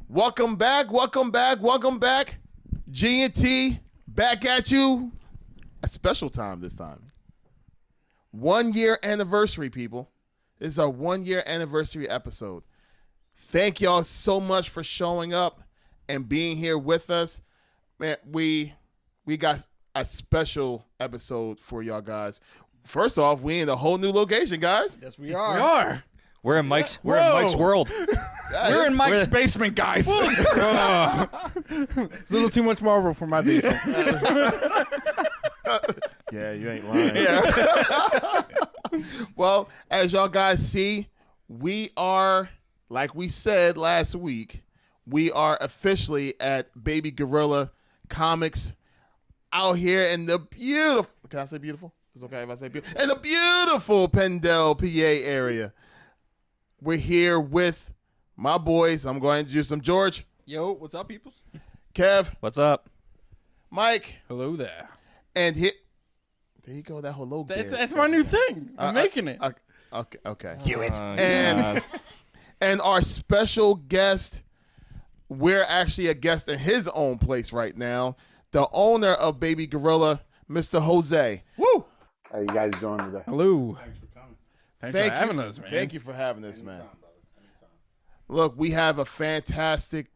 Welcome back. GNT back at you. A special time this time. 1 year anniversary, people. This is our 1 year anniversary episode. Thank y'all so much for showing up and being here with us. Man, we got a special episode for y'all guys. First off, we in a whole new location, guys. Yes, we are. We're in Mike's world. We're in Mike's basement, guys. It's a little too much Marvel for my basement. Yeah, you ain't lying. Yeah. Well, as y'all guys see, we are, like we said last week, we are officially at Baby Gorilla Comics out here in the beautiful, can I say beautiful? It's okay if I say beautiful. In the beautiful Pendle, PA area. We're here with my boys. I'm going to introduce them. George. Yo, what's up, peoples? Kev. What's up? Mike. Hello there. And there you go, that hello. That's my new thing. I'm making it. Okay. Do it. And our special guest, we're actually a guest in his own place right now. The owner of Baby Gorilla, Mr. Jose. Woo! How you guys doing today? Hello. Thanks for coming. Thanks for having us, man. Thank you for having us, man. Anytime, brother. Anytime. Look, we have a fantastic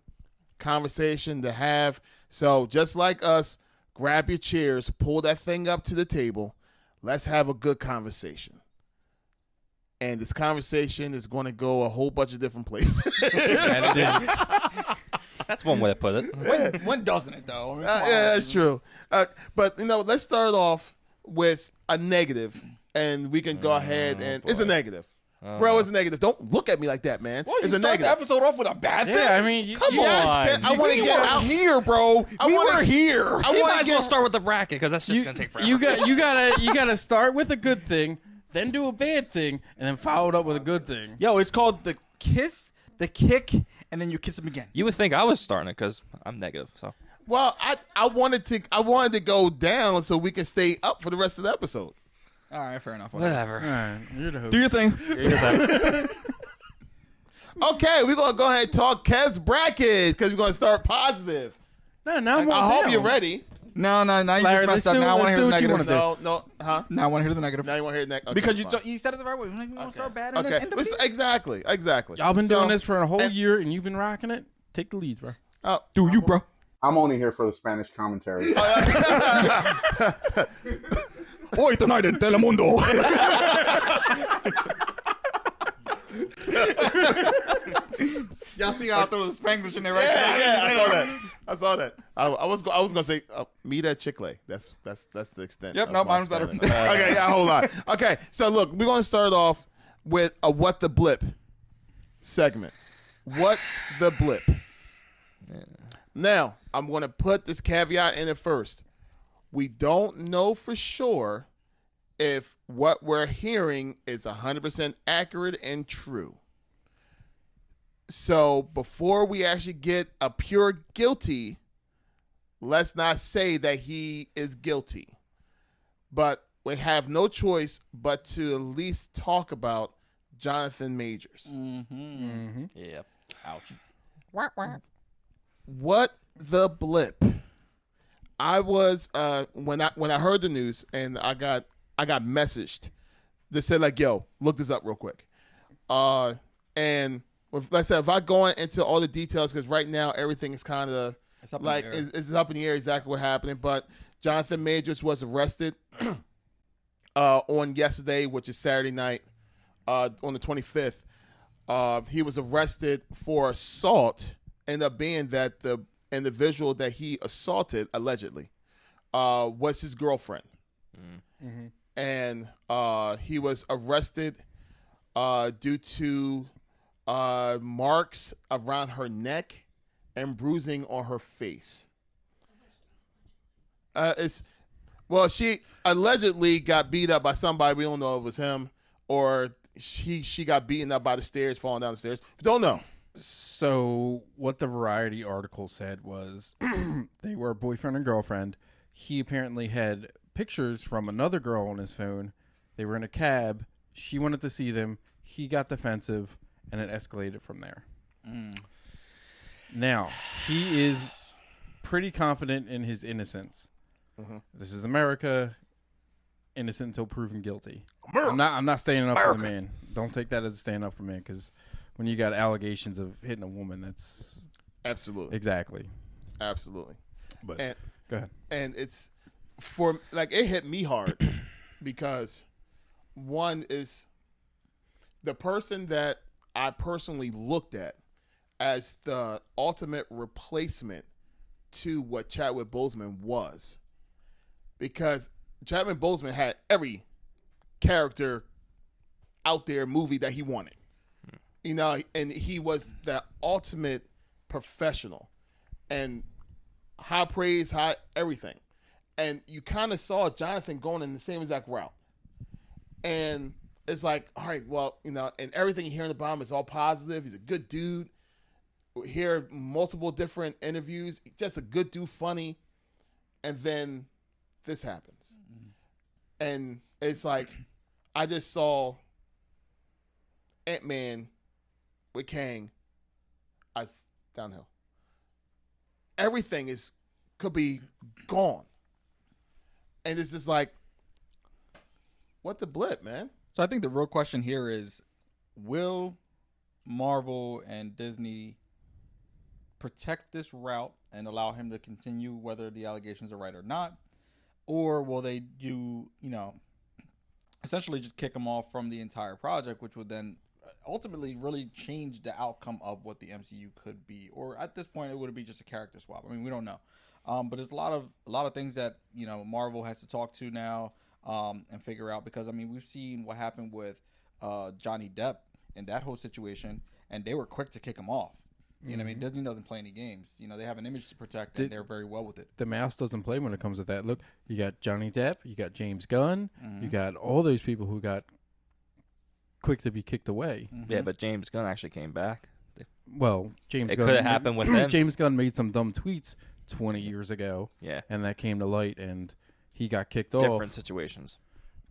conversation to have. So just like us, grab your chairs, pull that thing up to the table. Let's have a good conversation. And this conversation is going to go a whole bunch of different places. And it is. That's one way to put it. When doesn't it, though? I mean, Yeah, that's true. But, let's start off with a negative, and we can go ahead and it's a negative. Bro, it's a negative. Don't look at me like that, man. Well, it's you a start negative. the episode off with a bad thing? Yeah, I mean, Come you on. guys I want to We get were out here, bro. We were here. I You want might to as well get start with the bracket because that's just gonna take forever. You gotta start with a good thing, then do a bad thing, and then follow it up with a good thing. Yo, it's called the kiss, the kick, and then you kiss him again. You would think I was starting it because I'm negative. So Well, I wanted to go down so we can stay up for the rest of the episode. All right, fair enough. whatever. All right, you're the host. Do your thing. Okay, we're gonna go ahead and talk Kev's bracket because we're gonna start positive. No, I hope you're ready. No, you Larry, just messed up. Now I want to hear the let's do what you negative. wanna do. Huh? Now I want to hear the negative. Now you want to hear next? Okay, Because fine. you said it the right way. We're going to start bad and Okay, then end up being- exactly. Y'all been So- doing this for a whole and- year, and you've been rocking it. Take the leads, bro. Do you, bro? I'm only here for the Spanish commentary. Hoy tonight in Telemundo. Y'all see how I throw the Spanglish in there right there? Yeah, I saw that. I was gonna say meet at Chick-fil-A. That's the extent. Yep, of no, my mine's better. Spanish. Okay, yeah, hold on. Okay, so look, we're gonna start off with a what the blip segment. What the blip. Now, I'm gonna put this caveat in it first. We don't know for sure if what we're hearing is 100% accurate and true. So before we actually get a pure guilty, let's not say that he is guilty. But we have no choice but to at least talk about Johnathan Majors. Yep. Ouch. What the blip? I was when I heard the news and I got messaged that said like, yo, look this up real quick. And like I said, if I go into all the details, because right now everything is kind of like it's up in the air exactly what happened. But Johnathan Majors was arrested on yesterday, which is Saturday night, on the 25th. He was arrested for assault. Ended up being that the individual that he assaulted allegedly was his girlfriend. Mm-hmm. And he was arrested due to marks around her neck and bruising on her face. She allegedly got beat up by somebody. We don't know if it was him or she got beaten up by the stairs, falling down the stairs. We don't know. So what the Variety article said was they were boyfriend and girlfriend. He apparently had pictures from another girl on his phone. They were in a cab. She wanted to see them. He got defensive, and it escalated from there. Now, he is pretty confident in his innocence. This is America. Innocent until proven guilty. I'm not standing up for the man. Don't take that as standing up for the man, because when you got allegations of hitting a woman, that's Absolutely. exactly. Absolutely. But And go ahead. and it's for like it hit me hard because one is the person that I personally looked at as the ultimate replacement to what Chadwick Boseman was, because Chadwick Boseman had every character out there movie that he wanted, you know, and he was the ultimate professional and high praise, high everything. And you kind of saw Jonathan going in the same exact route. And it's like, all right, well, you know, and everything you hear about him is all positive. He's a good dude. We hear multiple different interviews. Just a good dude, funny. And then this happens. And it's like, I just saw Ant-Man with Kang. Downhill. Everything could be gone. And it's just like, what the blip, man? So I think the real question here is, will Marvel and Disney protect this route and allow him to continue whether the allegations are right or not? Or will they do, you know, essentially just kick him off from the entire project, which would then ultimately really change the outcome of what the MCU could be? Or at this point, it would be just a character swap. I mean, we don't know. But there's a lot of things that, you know, Marvel has to talk to now and figure out, because I mean, we've seen what happened with Johnny Depp in that whole situation, and they were quick to kick him off. You know what I mean? Disney doesn't play any games. You know, they have an image to protect, and they're very well with it. The mouse doesn't play when it comes to that. Look, you got Johnny Depp, you got James Gunn, you got all those people who got quick to be kicked away. Yeah, but James Gunn actually came back. Well, James It Gunn could have happened with him. James Gunn made some dumb tweets 20 years ago. Yeah. And that came to light, and he got kicked off. Different situations.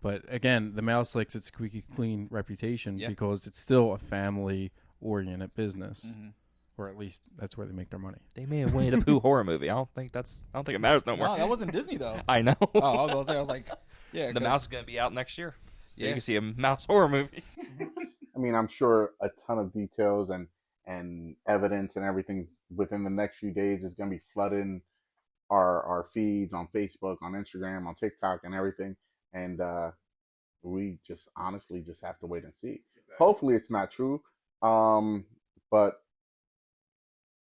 But again, the mouse likes its squeaky clean reputation Yeah. because it's still a family-oriented business. Or at least that's where they make their money. They made a Winnie the Pooh horror movie. I don't think it matters no more. No, that wasn't Disney though. I know. Oh, I was like, yeah. The mouse is going to be out next year. So Yeah. you can see a mouse horror movie. I mean, I'm sure a ton of details and evidence and everything within the next few days is going to be flooding our feeds on Facebook, on Instagram, on TikTok, and everything. And we just honestly just have to wait and see. Exactly. Hopefully, it's not true. But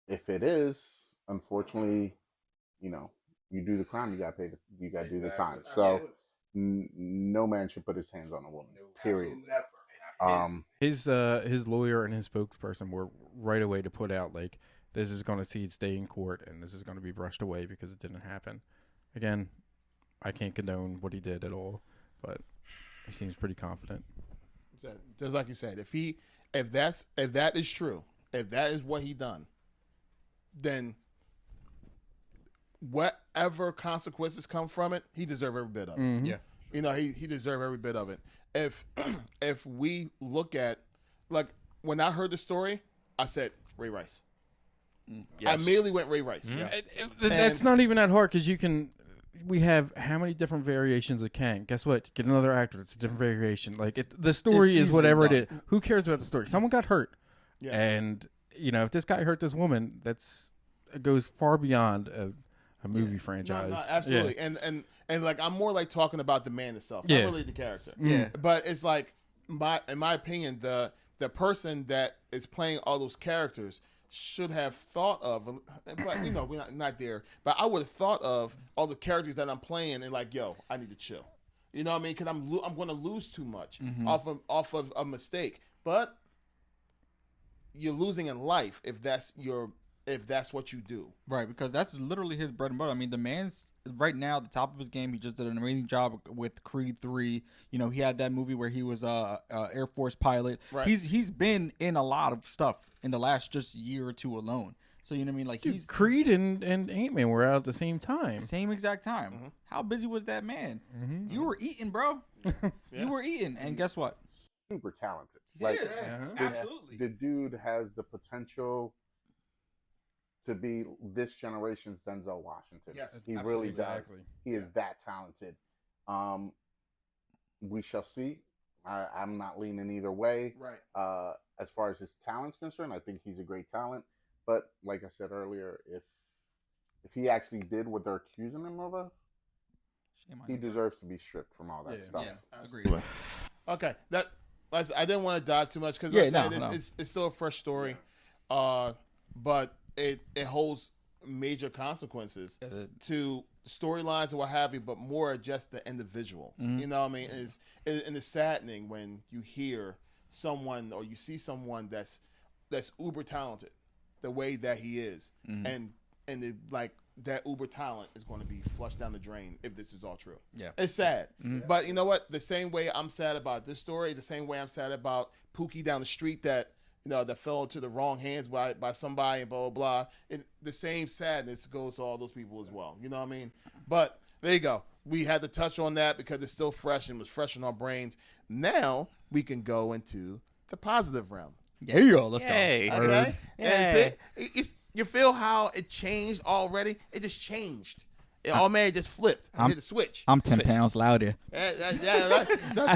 if it is, unfortunately, you know, you do the crime, you got to pay. You got to do the time. So no man should put his hands on a woman. Period. His lawyer and his spokesperson were right away to put out, like, this is going to see it stay in court, and this is going to be brushed away because it didn't happen. Again, I can't condone what he did at all, but he seems pretty confident. Just like you said, if that is true, if that is what he done, then whatever consequences come from it, he deserves every bit of it. Yeah. You know, he deserves every bit of it. If we look at, like, when I heard the story, I said Ray Rice. Yes. I immediately went Ray Rice. Yeah. That's not even that hard, because we have how many different variations of Kang? Guess what? Get another actor. It's a different variation. Like, the story It's is whatever it easily is. Who cares about the story? Someone got hurt. Yeah. And, you know, if this guy hurt this woman, it goes far beyond a movie franchise. No, absolutely. Yeah. And like, I'm more like talking about the man itself, Yeah. not really the character. Yeah. But it's like, in my opinion, the person that is playing all those characters should have thought of, but you know, we're not there. But I would have thought of all the characters that I'm playing and like, yo, I need to chill. You know what I mean? Because I'm going to lose too much off of a mistake. But you're losing in life if that's what you do. Right, because that's literally his bread and butter. I mean, the man's right now at the top of his game. He just did an amazing job with Creed 3. You know, he had that movie where he was a Air Force pilot. Right. He's been in a lot of stuff in the last just year or two alone. So, you know what I mean? Like, he's Creed and Ant-Man were out at the same time. same exact time. How busy was that man? You were eating, bro. You were eating. And guess what? Super talented. He is. Absolutely. The dude has the potential to be this generation's Denzel Washington. Yes, he absolutely. really does. Exactly. He is that talented. We shall see. I'm not leaning either way. Right. As far as his talent's concerned, I think he's a great talent. But like I said earlier, if he actually did what they're accusing him of, he deserves to be stripped from all that stuff. Yeah, agreed. Okay, I didn't want to dive too much because it's still a fresh story, but it holds major consequences to storylines and what have you, but more just the individual. Mm-hmm. You know what I mean? It's saddening when you hear someone or you see someone that's uber talented the way that he is, and that uber talent is going to be flushed down the drain if this is all true. Yeah, it's sad. But you know what? The same way I'm sad about this story, the same way I'm sad about Pookie down the street that fell into the wrong hands by somebody and blah blah blah. The same sadness goes to all those people as well. You know what I mean? But there you go. We had to touch on that because it's still fresh and was fresh in our brains. Now we can go into the positive realm. Yeah, let's go. Okay, and you feel how it changed already? It just changed. It just flipped. I hit the switch. I'm 10 pounds louder. I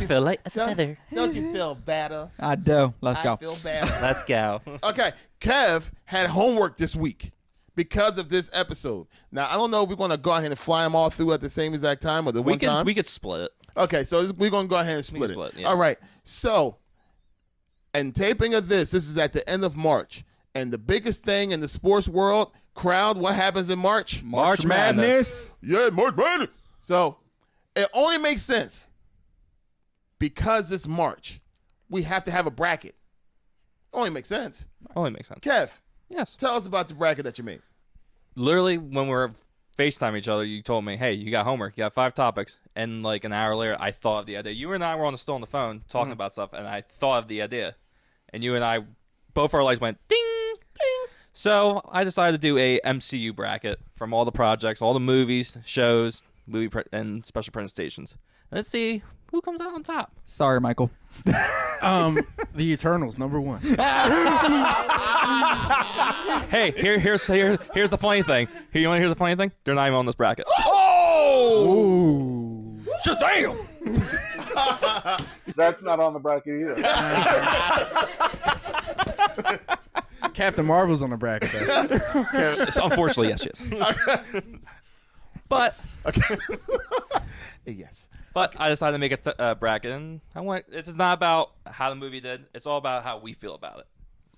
feel like a feather. Don't you feel better? I do. Let's go. I feel better. Let's go. Okay, Kev had homework this week because of this episode. Now, I don't know if we're going to go ahead and fly them all through at the same exact time or one time. We could split it. Okay, so we're going to go ahead and split it. Yeah. All right, so, and taping of this is at the end of March. And the biggest thing in the sports world, crowd, what happens in March? March Madness. Yeah, March Madness. So it only makes sense because it's March. We have to have a bracket. Only makes sense. Only makes sense. Kev. Yes. Tell us about the bracket that you made. Literally, when we were FaceTime each other, you told me, hey, you got homework. You got 5 topics. And like an hour later, I thought of the idea. You and I were still on the phone talking about stuff, and I thought of the idea. And you and I, both our lights went ding. So I decided to do a MCU bracket from all the projects, all the movies, shows, and special presentations. Let's see who comes out on top. Sorry, Michael. The Eternals, number 1. Hey, here's the funny thing. You want to hear the funny thing? They're not even on this bracket. Oh! Shazam! That's not on the bracket either. Captain Marvel's on the bracket, though. Unfortunately, yes. But yes. But I decided to make a bracket, and it's not about how the movie did. It's all about how we feel about it.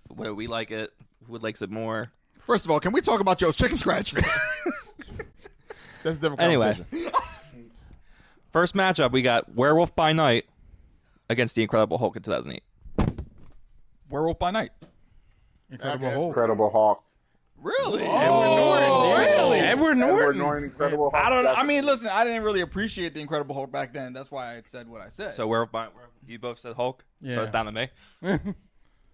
Whether we like it, who likes it more. First of all, can we talk about Joe's chicken scratch? That's a different conversation. Anyway, first matchup, we got Werewolf by Night against the Incredible Hulk in 2008. Werewolf by Night. Incredible Hulk. Really? Edward Norton. Really? Edward Norton. Incredible Hulk. I mean, listen, I didn't really appreciate the Incredible Hulk back then. That's why I said what I said. So you both said Hulk? Yeah. So it's down to me?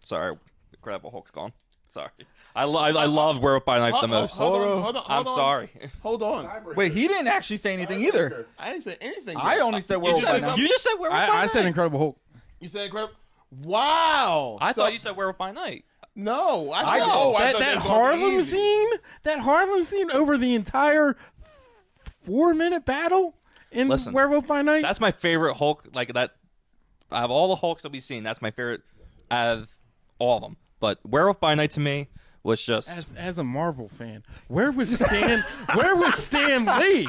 Sorry, Incredible Hulk's gone. Sorry. I loved Werewolf by Night the most. Hold on. I'm sorry. Hold on. Wait, he didn't actually say anything either. I didn't say anything. I only said Werewolf by Night. You just said Werewolf by Night. I said Incredible Hulk. You said Incredible. Wow. I thought you said Werewolf by Night. No, I that Harlem scene. That Harlem scene over the entire 4-minute battle in Werewolf by Night. That's my favorite Hulk. Like that, out of all the Hulks that we've seen, that's my favorite out of all of them. But Werewolf by Night to me was just as a Marvel fan. Where was Stan? Where was Stan Lee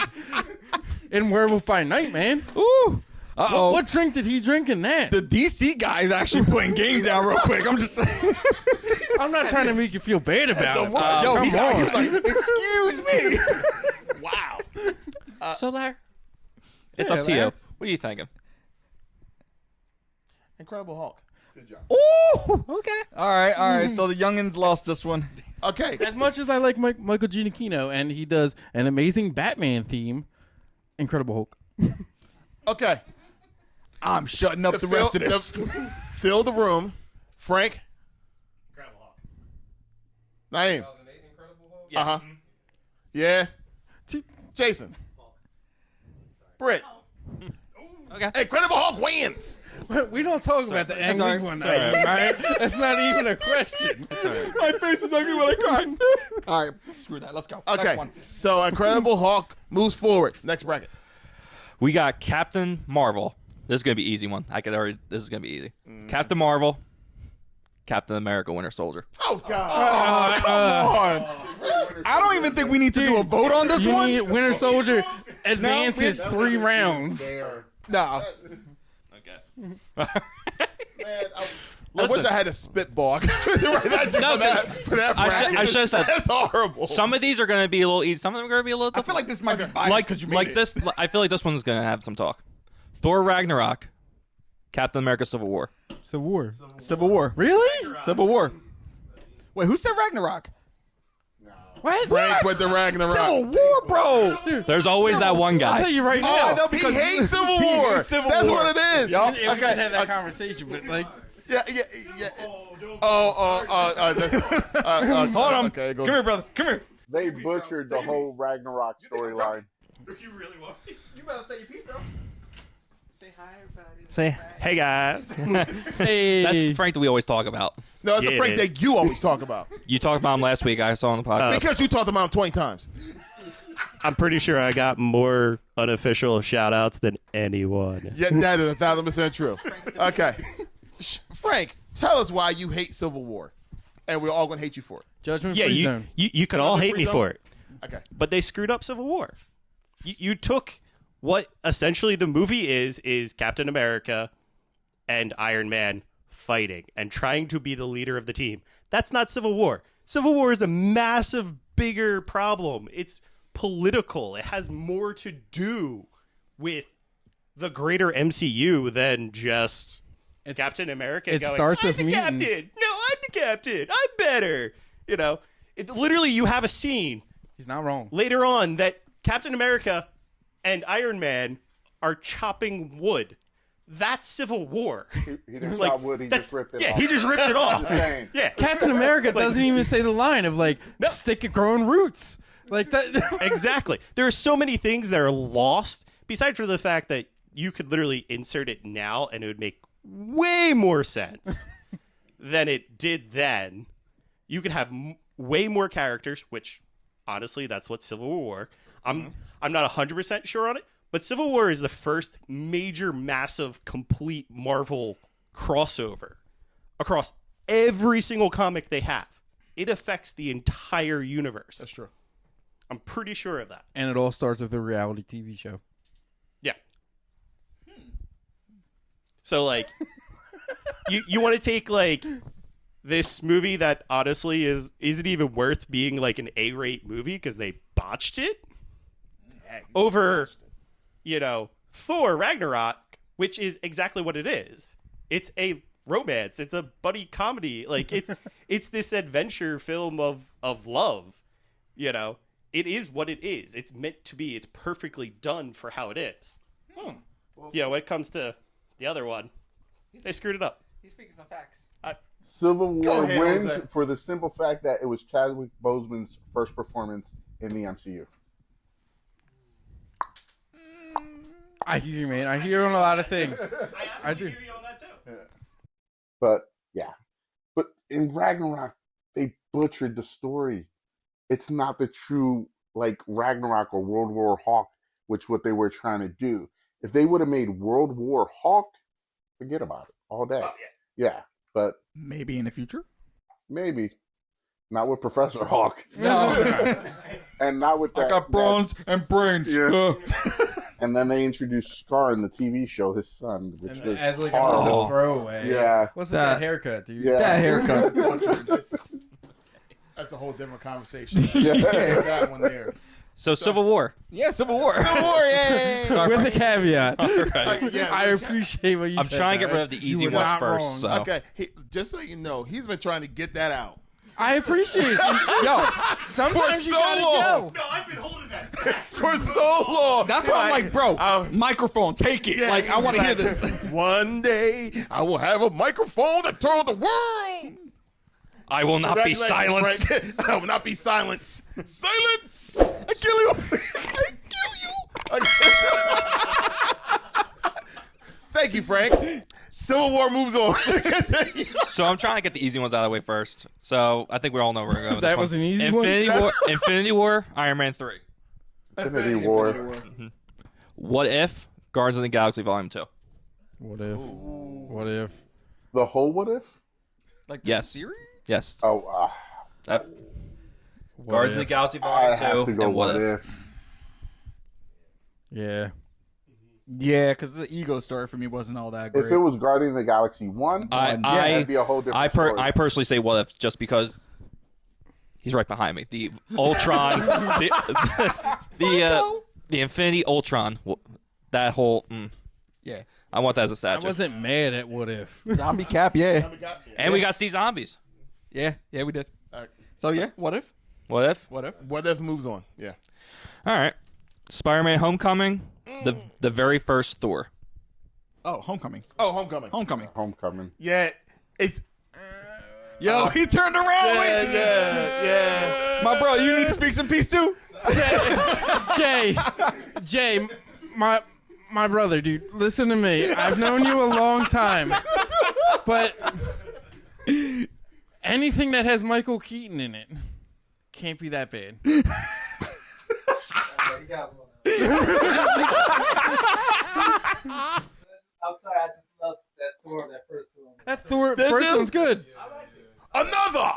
in Werewolf by Night, man? Ooh. Uh-oh. What drink did he drink in that? The DC guy is actually putting game down real quick. I'm just saying. I'm not trying to make you feel bad about it. He was like, excuse me. Wow. So Larry, it's up to you. What are you thinking? Incredible Hulk. Good job. Ooh. Okay. All right. So the youngins lost this one. Okay. As much as I like Michael Giacchino and he does an amazing Batman theme, Incredible Hulk. Okay. I'm shutting up the rest of this. Fill the room. Frank. Incredible Hulk. Naeem. 2008 Incredible Hulk? Yes. Yeah. Jason. Britt. Okay. Incredible Hulk wins. We don't talk about the That's angry all one, right. all right? That's not even a question. My face is ugly when I cry. All right, screw that. Let's go. Okay, Next one. so Incredible Hulk moves forward. Next bracket. We got Captain Marvel. This is gonna be easy one. This is gonna be easy. Captain Marvel, Captain America, Winter Soldier. Oh God! Come on. I don't even think we need to do a vote on this You one. need Winter Soldier advances 3 rounds. Nah. Okay. Man, I wish I had a spitball. Right at you No, for that I bracket. should have said That's horrible. some of these are gonna be a little easy. Some of them are gonna be a little. I feel like this might be biased like because you made like it. this. I feel like this one's gonna have some talk. Thor Ragnarok, Captain America: Civil War. It's a war. Civil War. Really? Civil War. Wait, who said Ragnarok? What? Frank with the Ragnarok. Civil War, bro. There's always that one I'll tell guy. you right Oh, now. he hates Civil War. hates Civil That's War. what it is. Yup. Yeah, we can have that conversation, but like, Yeah. Hold Hold on. Okay, Come here, brother. Come here. They butchered the whole Ragnarok storyline. You really want me? You better say your piece, bro. Say hi, everybody. Say, Hey guys. hey, that's Frank that we always talk about. No, it's Yeah, the it Frank is. that you always talk about. You talked about him last week. I saw on the podcast. Because you talked about him 20 times. I'm pretty sure I got more unofficial shout outs than anyone. Yeah, that is 1,000% true. Okay. Frank, tell us why you hate Civil War. And we're all going to hate you for it. Judgment Yeah, Free you, Zone. you could all hate free me zone? for it. Okay. But they screwed up Civil War. You took what essentially the movie is Captain America and Iron Man fighting and trying to be the leader of the team. That's not Civil War. Civil War is a massive, bigger problem. It's political. It has more to do with the greater MCU than just Captain America it going, starts I'm with the mutants. captain. No, I'm the captain. I'm better. You know, literally you have a scene He's not wrong. later on that Captain America and Iron Man are chopping wood. That's Civil War. He didn't Like, chop wood, he that- just ripped it yeah, off. he just ripped it off. Just saying. Yeah, Captain America doesn't even say the line of like stick at growing roots. Like that. exactly. There are so many things that are lost, besides for the fact that you could literally insert it now and it would make way more sense than it did then. You could have way more characters, which honestly, that's what Civil War. I'm not 100% sure on it, but Civil War is the first major, massive, complete Marvel crossover across every single comic they have. It affects the entire universe. That's true. I'm pretty sure of that. And it all starts with a reality TV show. Yeah. So like, you want to take like this movie that honestly isn't even worth being like an A-rate movie because they botched it over, Thor Ragnarok, which is exactly what it is. It's a romance. It's a buddy comedy. Like it's this adventure film of love. It is what it is. It's meant to be. It's perfectly done for how it is. When it comes to the other one, they screwed it up. He's speaking some facts. Civil War ahead, wins Jose. for the simple fact that it was Chadwick Boseman's first performance in the MCU. I hear you, man. I hear on a lot of things. I do. But yeah, but in Ragnarok, they butchered the story. It's not the true like Ragnarok or World War Hawk, which what they were trying to do. If they would have made World War Hawk, forget about it all day. Oh, Yeah, but Maybe in the future. maybe not with Professor Hawk, No. and not with that. I got bronze and brains. Yeah. And then they introduced Scar in the TV show, his son, which was As like horrible. a throwaway. Yeah. What's that haircut, dude? Yeah. That haircut. That's a whole different conversation. Yeah. That one there. So Civil War. Yeah, Civil War. Civil War, yay! With a caveat. Yeah, I appreciate what you I'm said. trying to get man. rid of the You easy were ones not first. wrong. So. Okay, just so you know, he's been trying to get that out. I appreciate it. Yo, Sometimes you so gotta long. go. No, I've been holding that back For so long. that's why I'm like, bro, microphone, take it. Yeah, like, I want to hear like, this. One day, I will have a microphone that told the world. I will not be Congratulations, silenced. Frank. I will not be silenced. Silence! I kill you! I kill you! Thank you, Frank. Civil War moves on. So I'm trying to get the easy ones out of the way first. So I think we all know where we're going with That this was one. an easy Infinity War, Iron Man 3. Infinity War. What if Guardians of the Galaxy Volume 2? What if? What if? The whole what if? Like the Yes. series? Yes. Oh, Guardians of the Galaxy I Volume 2 have to go and what if. Yeah. Yeah, because the ego story for me wasn't all that great. If it was Guardians of the Galaxy 1, that'd be a whole different story. I personally say what if just because he's right behind me. The Ultron, the Infinity Ultron, that whole. Yeah. I want that as a I statue. wasn't mad at what if. Zombie Cap, yeah. And we got to see zombies. Yeah, we did. All right. So, yeah, what if? What if? What if? What if moves on? Yeah. All right. Spider-Man: Homecoming, the very first Thor. Oh, Homecoming. Oh, Homecoming. Homecoming. Yeah, it's Yo, he turned around. yeah. My bro, you need to speak some peace too? Jay, my brother, dude, listen to me. I've known you a long time, but anything that has Michael Keaton in it can't be that bad. I'm sorry, I just love that Thor, that first Thor. That Thor Did first you? one's good. Another.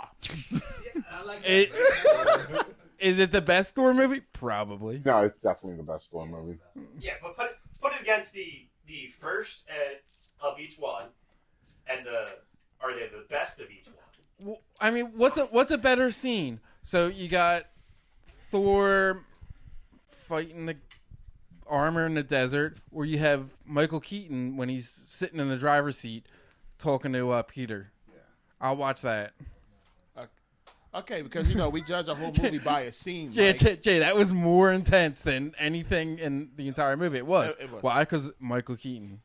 I like Is it the best Thor movie? Probably. No, it's definitely the best Thor movie. Yeah, but put it against the first of each one, and are they the best of each one? Well, I mean, what's a better scene? So you got Thor fighting the armor in the desert, or you have Michael Keaton when he's sitting in the driver's seat talking to Peter. Yeah. I'll watch that. Okay, because we judge a whole movie by a scene. Yeah, Mike. Jay, that was more intense than anything in the entire movie. It was. It was. Why? Because Michael Keaton.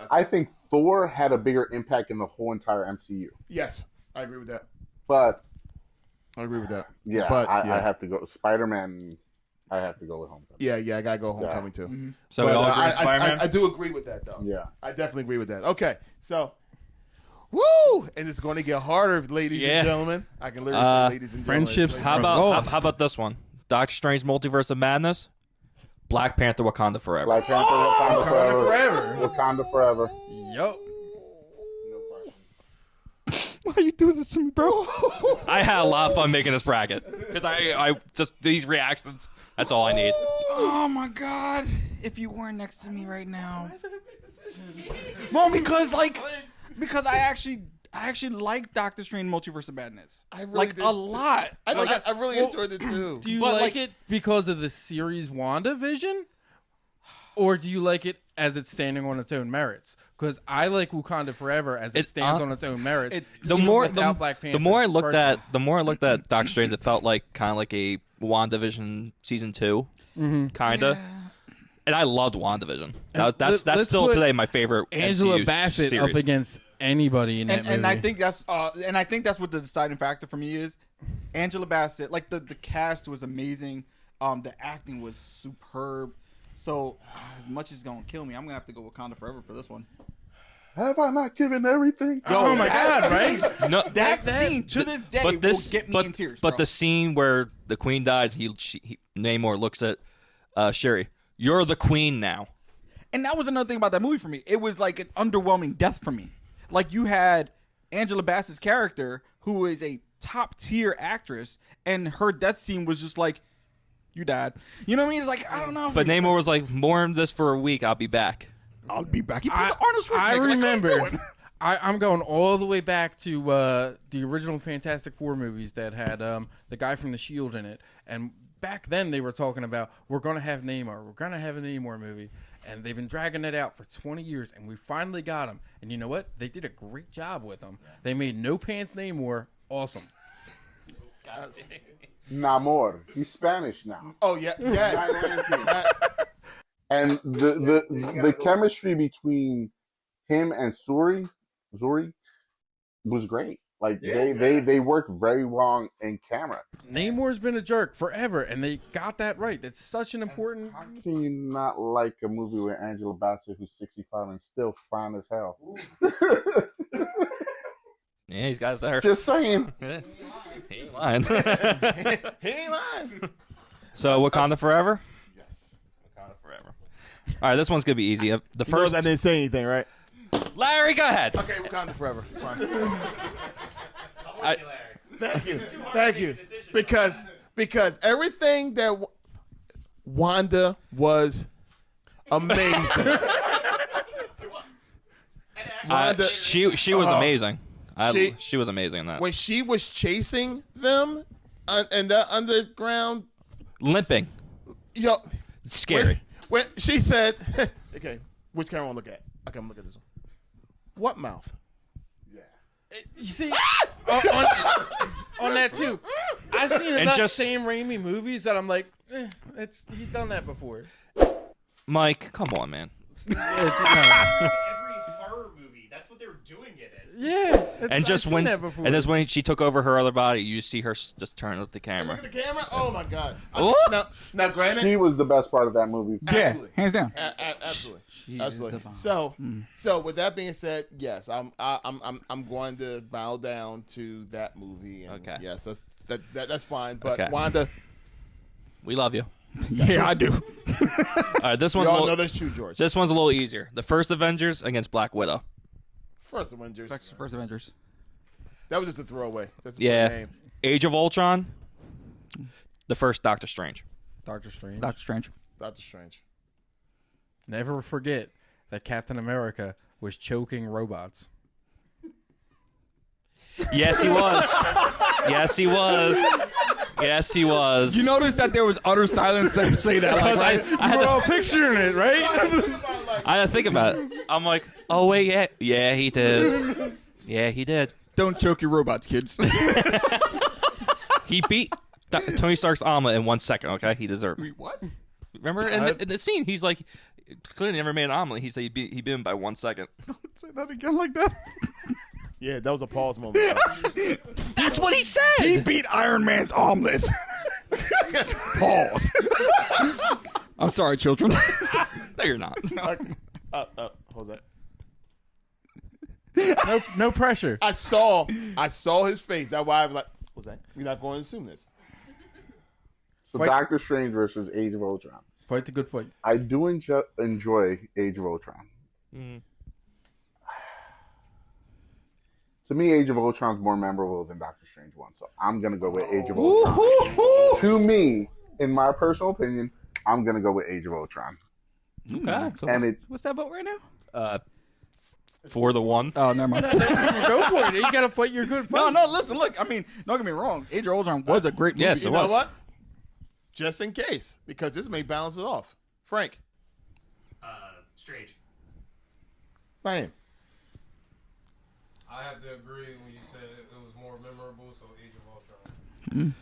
I think Thor had a bigger impact in the whole entire MCU. Yes, I agree with that. But Yeah, but I have to go Spider-Man. I have to go with Homecoming. Yeah, I gotta go Homecoming too. Mm-hmm. So we all agree with I Spider-Man? I do agree with that though. Yeah. I definitely agree with that. Okay, so. Woo! And it's going to get harder, ladies and gentlemen. I can literally say ladies and gentlemen. friendships How are about lost. how about this one? Doctor Strange: Multiverse of Madness, Black Panther: Wakanda Forever. Black Panther, Wakanda Wakanda forever. Wakanda forever. Yup. No question. Why you doing this to me, bro? I had a lot of fun making this bracket because I just these reactions. That's all I need. Oh my god. If you weren't next to me right now. Well, because I actually like Doctor Strange Multiverse of Madness. I really like did. a lot. I really enjoyed it too. Do you But, like like- it because of the series WandaVision? Or do you like it as it's standing on its own merits? Because I like Wakanda Forever as it It's stands on- on its own merits. The even more without Black Panther, the more I looked personally. at Doctor Strange, it felt like kind of like a WandaVision season 2, kind of. And I loved WandaVision. That's let's still put today my favorite Angela MCU Bassett series. up against anybody in that movie. And I think that's what the deciding factor for me is. Angela Bassett, like the cast was amazing. The acting was superb. So as much as it's gonna kill me, I'm gonna have to go Wakanda Forever for this one. Have I not given everything? oh my that god, scene- right? No, That scene to this day will get me in tears. But bro. the scene where the queen dies, Namor looks at Sherry. You're the queen now. And that was another thing about that movie for me. It was like an underwhelming death for me. Like you had Angela Bassett's character, who is a top tier actress, and her death scene was just like, you died. You know what I mean? It's like, I don't know. But Namor was like, mourn this for a week. I'll be back. I'll be back. He put Arnold Schwarzenegger. I Like, what are you remember. doing? I'm going all the way back to the original Fantastic Four movies that had the guy from The Shield in it. And back then they were talking about, we're going to have Namor. We're going to have a Namor movie. And they've been dragging it out for 20 years. And we finally got him. And you know what? They did a great job with him. They made No Pants Namor awesome. Namor. He's Spanish now. Oh yeah, yes. And the chemistry between him and Zuri was great. Like they work very well in camera. Namor's been a jerk forever, and they got that right. That's such an important. How can you not like a movie with Angela Bassett, who's 65 and still fine as hell? Yeah, he's got his hair. Just saying. He ain't lying. He ain't lying. So Wakanda Forever? Yes. Wakanda Forever. All right, this one's going to be easy. The You first... know I didn't say anything, right? Larry, go ahead. Okay, Wakanda forever. It's fine. I- Thank you. Because everything that Wanda was amazing. Wanda, she was amazing. she was amazing in that. when she was chasing them in the underground, Limping. yo, It's scary. when she said, okay, which camera I want to look at? Okay, I'm gonna look at this one. What mouth? You see, on that too. I've seen And enough just- Sam Raimi movies that I'm like, he's done that before. Mike, come on, man. Every horror movie, that's what they were doing it in. Yeah, And just I've when seen that before. and just when she took over her other body, you see her just turn at the camera. Look at the camera. Oh my God. Ooh. Now, granted, She was the best part of that movie. absolutely. hands down. Absolutely. is Absolutely. the bomb. So with that being said, yes, I'm going to bow down to that movie. And Okay. Yes, that's fine. But Okay. Wanda, We love you. Yeah, I do. All right, this we one's a all know little, that's true, George. this one's a little easier. The first Avengers against Black Widow. First Avengers. First Avengers. That was just a throwaway. That's a Yeah. name. Age of Ultron. The first Doctor Strange. Doctor Strange. Doctor Strange. Doctor Strange. Never forget that Captain America was choking robots. Yes, he was. Yes, he was. Yes, he was. You notice that there was utter silence to say that. Because Like, I had We're to, all picturing it, right? I had to think about it. I'm like, oh wait, yeah, he did. Yeah, he did. don't choke your robots, kids. He beat Tony Stark's omelet in 1 second. Okay, he deserved it. What? Remember in the scene, he's like, clearly never made an omelet. He said he beat him by 1 second. Say that again like that. Yeah, that was a pause moment. That's what he said. He beat Iron Man's omelet. Pause. I'm sorry, children. No, you're not. Hold No, no pressure. I saw his face. That's why I'm like, what's that? We're not going to assume this. So Fight- Doctor Strange versus Age of Ultron. Fight the good fight. I do enjoy Age of Ultron. To me, Age of Ultron is more memorable than Doctor Strange 1, so I'm going to go with Age of Ultron. To me, in my personal opinion, I'm going to go with Age of Ultron. Okay. So And what's that vote right now? For the one. Oh, never mind. Go for it. You got to fight your good fight. No, listen, look. I mean, don't get me wrong. Age of Ultron was a great movie. Yes, You it know was. what? Just in case, because this may balance it off. Frank, Strange. Diane. I have to agree when you said it was more memorable, so Age of Ultron.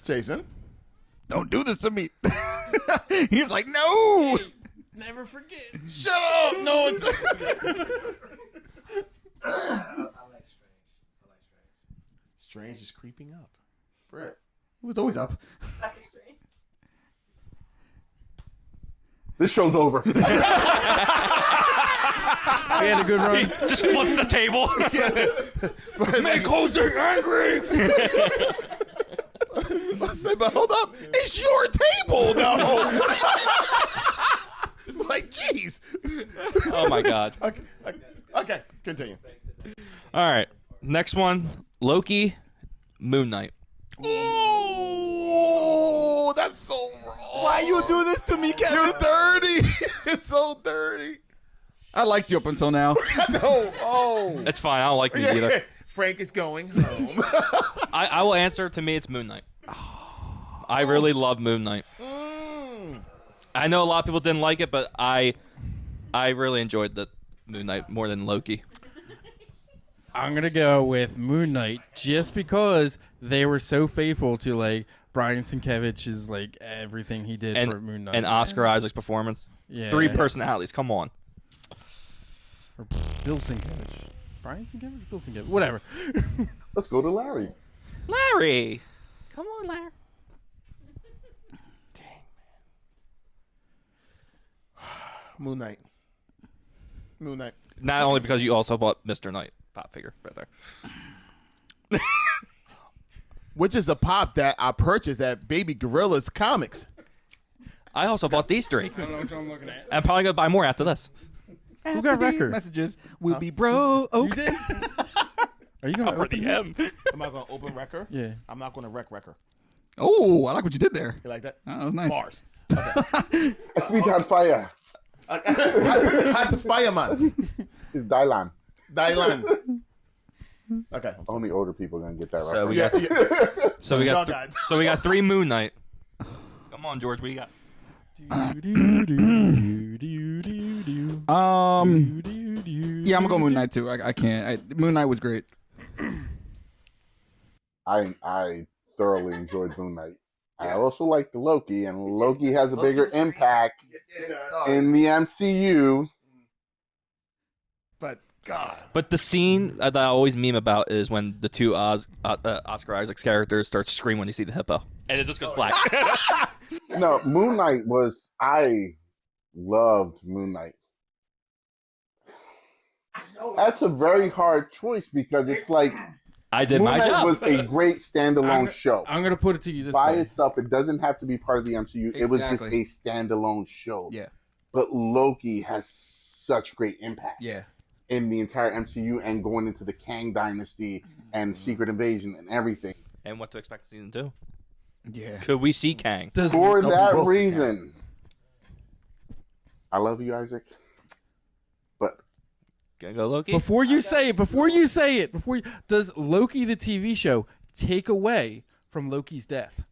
Jason. Don't do this to me. He was like, no. Never forget. Shut up! No, it's I like Strange. Strange is creeping up. Brett. It was always up. I like Strange. This show's over. We had a good run. Just flips the table. Make Jose angry. I said, but hold up, it's your table now. Like, jeez. Oh my god. Okay, continue. All right. Next one, Loki, Moon Knight. Oh, that's so wrong. Why you do this to me, Kevin? You're dirty. It's so dirty. I liked you up until now. No, oh. It's fine. I don't like these either. Frank is going home. I will answer. To me, it's Moon Knight. I really love Moon Knight. I know a lot of people didn't like it, but I really enjoyed the Moon Knight more than Loki. I'm going to go with Moon Knight just because they were so faithful to, like, Brian Sienkiewicz's, like, everything he did for Moon Knight. And Oscar Isaac's performance. Yeah. 3 personalities. Come on. Or Bill Sienkiewicz. Brian Sienkiewicz, Bill Sienkiewicz, whatever. Let's go to Larry. Larry, come on, Larry. Moon Knight. Not only because you also bought Mr. Knight pop figure right there. Which is a pop that I purchased at Baby Gorilla's Comics. I also bought these 3. I don't know what I'm looking at. I'm probably gonna buy more after this. Who got record? Messages will be broke. You did? Are you gonna Already open am. Am I going to open Wrecker? Yeah. I'm not going to wreck Wrecker. Oh, I like what you did there. You like that? That was nice. Bars. Speed on fire. Hot the fireman. It's Dylan. Dylan. Okay. Only older people are gonna get that So reference. we got, so we got, Y'all got it. so we got 3 Moon Knight. Come on, George, what you got? Yeah, I'm gonna go Moon Knight too. I can't. Moon Knight was great. I thoroughly enjoyed Moon Knight. I also like the Loki, and Loki has a bigger impact in the MCU. But God. But the scene that I always meme about is when the 2 Oscar Isaac's characters start screaming when they see the hippo, and it just goes black. No, Moon Knight was. I loved Moon Knight. That's a very hard choice because it's like I did Moon my Knight job. was a great standalone show. I'm gonna put it to you this By way. itself, it doesn't have to be part of the MCU. It was just Exactly. a standalone show. Yeah. But Loki has such great impact Yeah. in the entire MCU and going into the Kang Dynasty and Secret Invasion and everything. And what to expect in season 2? Yeah. Could we see Kang? For that both reason, I love you, Isaac. But Gonna go Loki? Before you say it, does Loki the TV show take away from Loki's death?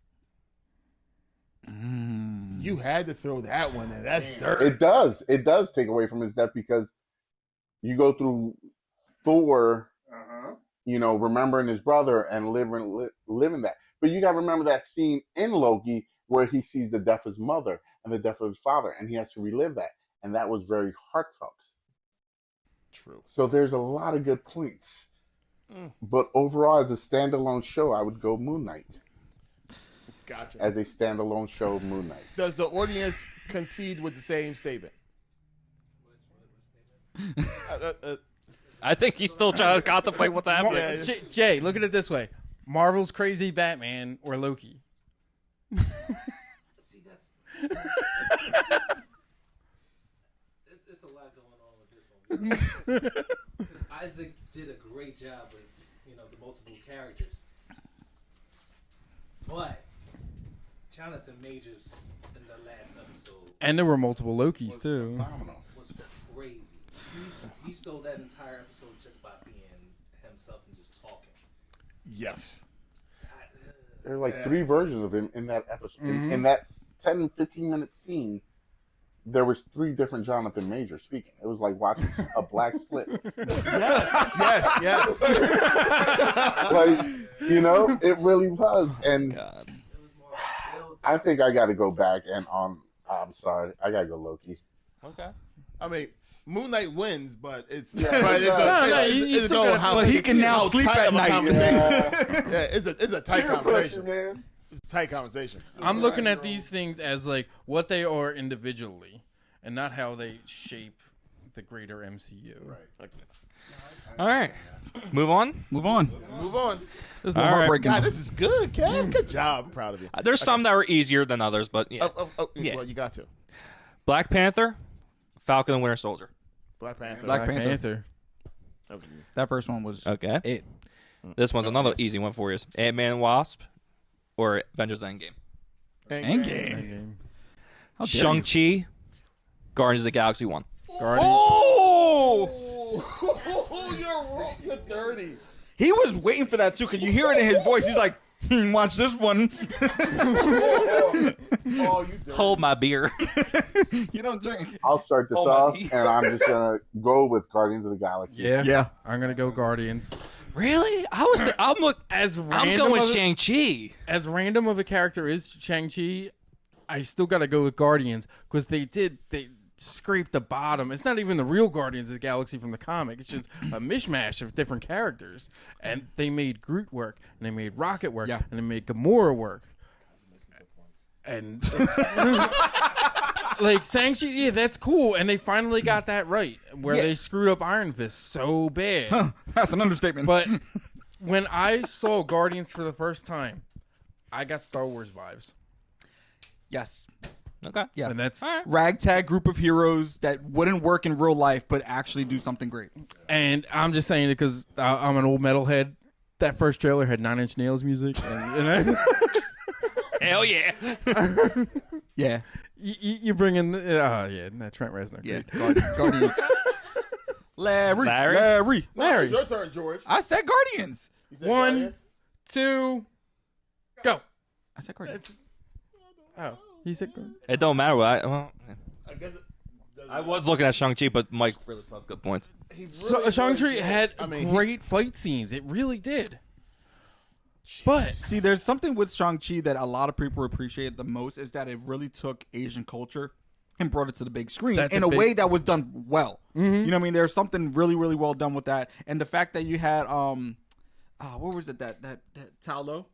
You had to throw that one in. That's dirt. it does. It does take away from his death because you go through Thor, remembering his brother and living that. But you got to remember that scene in Loki where he sees the death of his mother and the death of his father, and he has to relive that. And that was very heartfelt. True. So there's a lot of good points. But overall, as a standalone show, I would go Moon Knight. Gotcha. As a standalone show, Moon Knight. Does the audience concede with the same statement? I think he's still trying to contemplate what's happening. Yeah. Jay, look at it this way: Marvel's crazy Batman or Loki. See, that's it's a lot going on with this one because Isaac did a great job with the multiple characters, but Johnathan Majors in the last episode And there were multiple Lokis too. was crazy. He stole that entire episode just by being himself and just talking. Yes. There are like 3 versions of him in that episode. In that 10, 15-minute scene, there was 3 different Johnathan Majors speaking. It was like watching a black split. Yes. Like, it really was. And God. I think I got to go back and I'm sorry. I got to go Loki. Okay. I mean, Moon Knight wins, but it's Yeah, but it's no, you it's still a gotta- how but he can now how sleep tight at of a night. conversation. Yeah. Yeah, it's a tight Peer conversation. pressure, man. It's a tight conversation. I'm looking at these things as like what they are individually, and not how they shape the greater MCU. Right. All right. Move on. Move on. Move on. This is more All right. heartbreaking. God, this is good, Kev. Good job. I'm proud of you. There's some that were easier than others, but yeah. Yeah. Well, you got to. Black Panther, Falcon and Winter Soldier. Black Panther. Black Panther. That was you. That first one was Okay. it. This one's another easy one for you. Ant-Man and Wasp or Avengers Endgame. Endgame. How dare you. Shang-Chi, Guardians of the Galaxy 1. Oh! Oh, you're wrong. You're dirty. He was waiting for that too. Could you hear it in his voice? He's like, watch this one. Oh, you dirty. Hold my beer. You don't drink. I'll start this Oh, my off, knee. and I'm just going to go with Guardians of the Galaxy. Yeah. I'm gonna go Guardians. Really? I'm going Shang-Chi. As random of a character is Shang-Chi, I still gotta go with Guardians because they scrape the bottom. It's not even the real Guardians of the Galaxy from the comic. It's just a mishmash of different characters. And they made Groot work, and they made Rocket work, and they made Gamora work. And it's, like Shang-Chi, yeah, that's cool. And they finally got that right, where they screwed up Iron Fist so bad. Huh, that's an understatement. But when I saw Guardians for the first time, I got Star Wars vibes. Yes. Okay. Yeah. And that's ragtag group of heroes that wouldn't work in real life, but actually do something great. And I'm just saying it because I'm an old metalhead. That first trailer had 9 Inch Nails music. And Hell yeah. Yeah. You bring in that Trent Reznor. Yeah. Guardians. Larry. It's your turn, George. I said Guardians. You said 1, Guardians? 2, go. I said Guardians. Oh, he said Guardians. It don't matter what I guess I was looking at Shang-Chi, but Mike really put up good points. Shang-Chi had great fight scenes. It really did. But see, there's something with Shang-Chi that a lot of people appreciate the most is that it really took Asian culture and brought it to the big screen in a way that was done well. You know what I mean? There's something really, really well done with that. And the fact that you had what was it, that Tao Lo?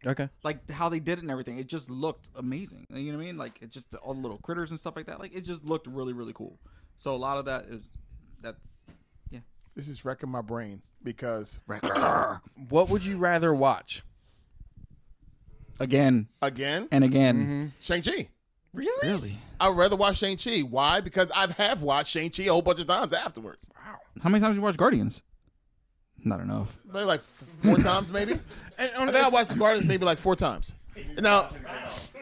Okay. Like how they did it and everything, it just looked amazing. You know what I mean? Like it just all the little critters and stuff like that. Like it just looked really, really cool. So a lot of that's This is wrecking my brain because what would you rather watch? Again and again. Shang-Chi. Really? I'd rather watch Shang-Chi. Why? Because I have watched Shang-Chi a whole bunch of times afterwards. Wow. How many times did you watch Guardians? Not enough. Maybe like 4 times, maybe. I think I watched Guardians maybe like 4 times. Now,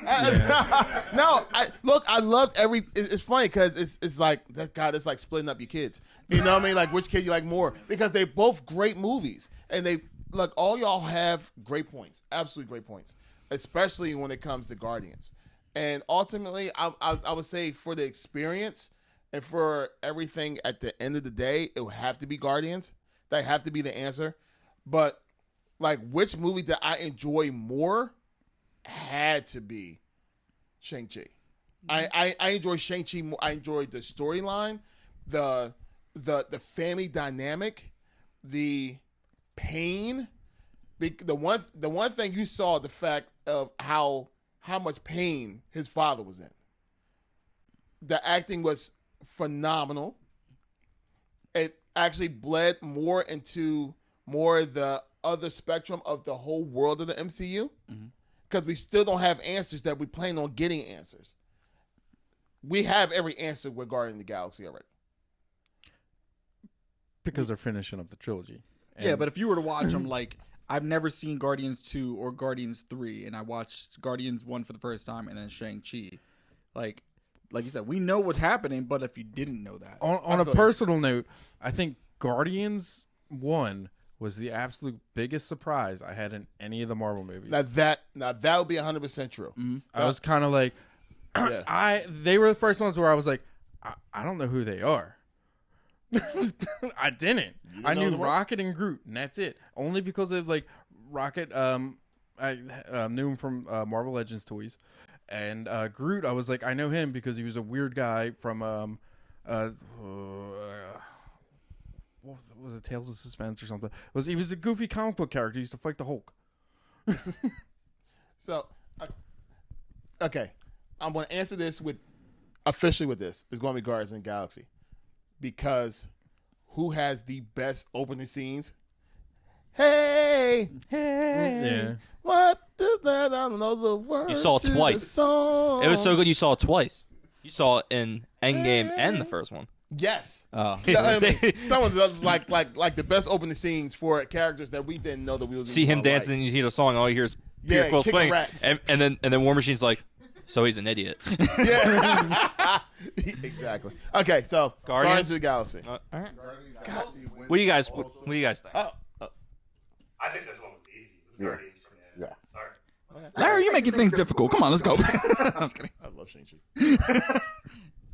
I loved every. It's funny because it's like that. God, it's like splitting up your kids. You know what I mean? Like which kid you like more? Because they're both great movies, and they look. All y'all have great points, absolutely great points, especially when it comes to Guardians. And ultimately, I would say for the experience and for everything at the end of the day, it would have to be Guardians. That have to be the answer. But like, which movie that I enjoy more had to be Shang-Chi. I enjoy Shang-Chi more. I enjoy the storyline, the family dynamic, the pain. The one thing you saw, the fact of how much pain his father was in. The acting was phenomenal. It actually bled more into the other spectrum of the whole world of the MCU. Because we still don't have answers that we plan on getting answers. We have every answer with Guardians of the Galaxy already. Because they're finishing up the trilogy. Yeah, but if you were to watch them, like, I've never seen Guardians 2 or Guardians 3, and I watched Guardians 1 for the first time and then Shang-Chi. Like you said, we know what's happening, but if you didn't know that. On a personal note, I think Guardians 1 was the absolute biggest surprise I had in any of the Marvel movies. Now that would be 100% true. I was kind of like, they were the first ones where I was like, I don't know who they are. I didn't. I knew Rocket and Groot, and that's it. Only because of like Rocket. I knew him from Marvel Legends toys, and Groot. I was like, I know him because he was a weird guy from what was it, Tales of Suspense or something? He was a goofy comic book character. He used to fight the Hulk. So, okay, I'm going to answer this officially with this. It's going to be Guardians of the Galaxy. Because who has the best opening scenes? Hey, Yeah. what does that? I don't know the words. You saw it to twice. the song. It was so good you saw it twice. You saw it in Endgame and the first one. Yes. Oh. I mean, some of those like the best opening scenes for characters that we didn't know that we was See him gonna dancing like. and you hear the song, all you hear is Peter Quill kicking swing. rats. And then War Machine's like, so he's an idiot. Yeah. Exactly. Okay, so Guardians of the Galaxy. All right. What do you guys think? I think this one was easy. It was Guardians from the start. Larry, you're making things difficult. Come on, let's go. I'm just kidding. I love Shang-Chi.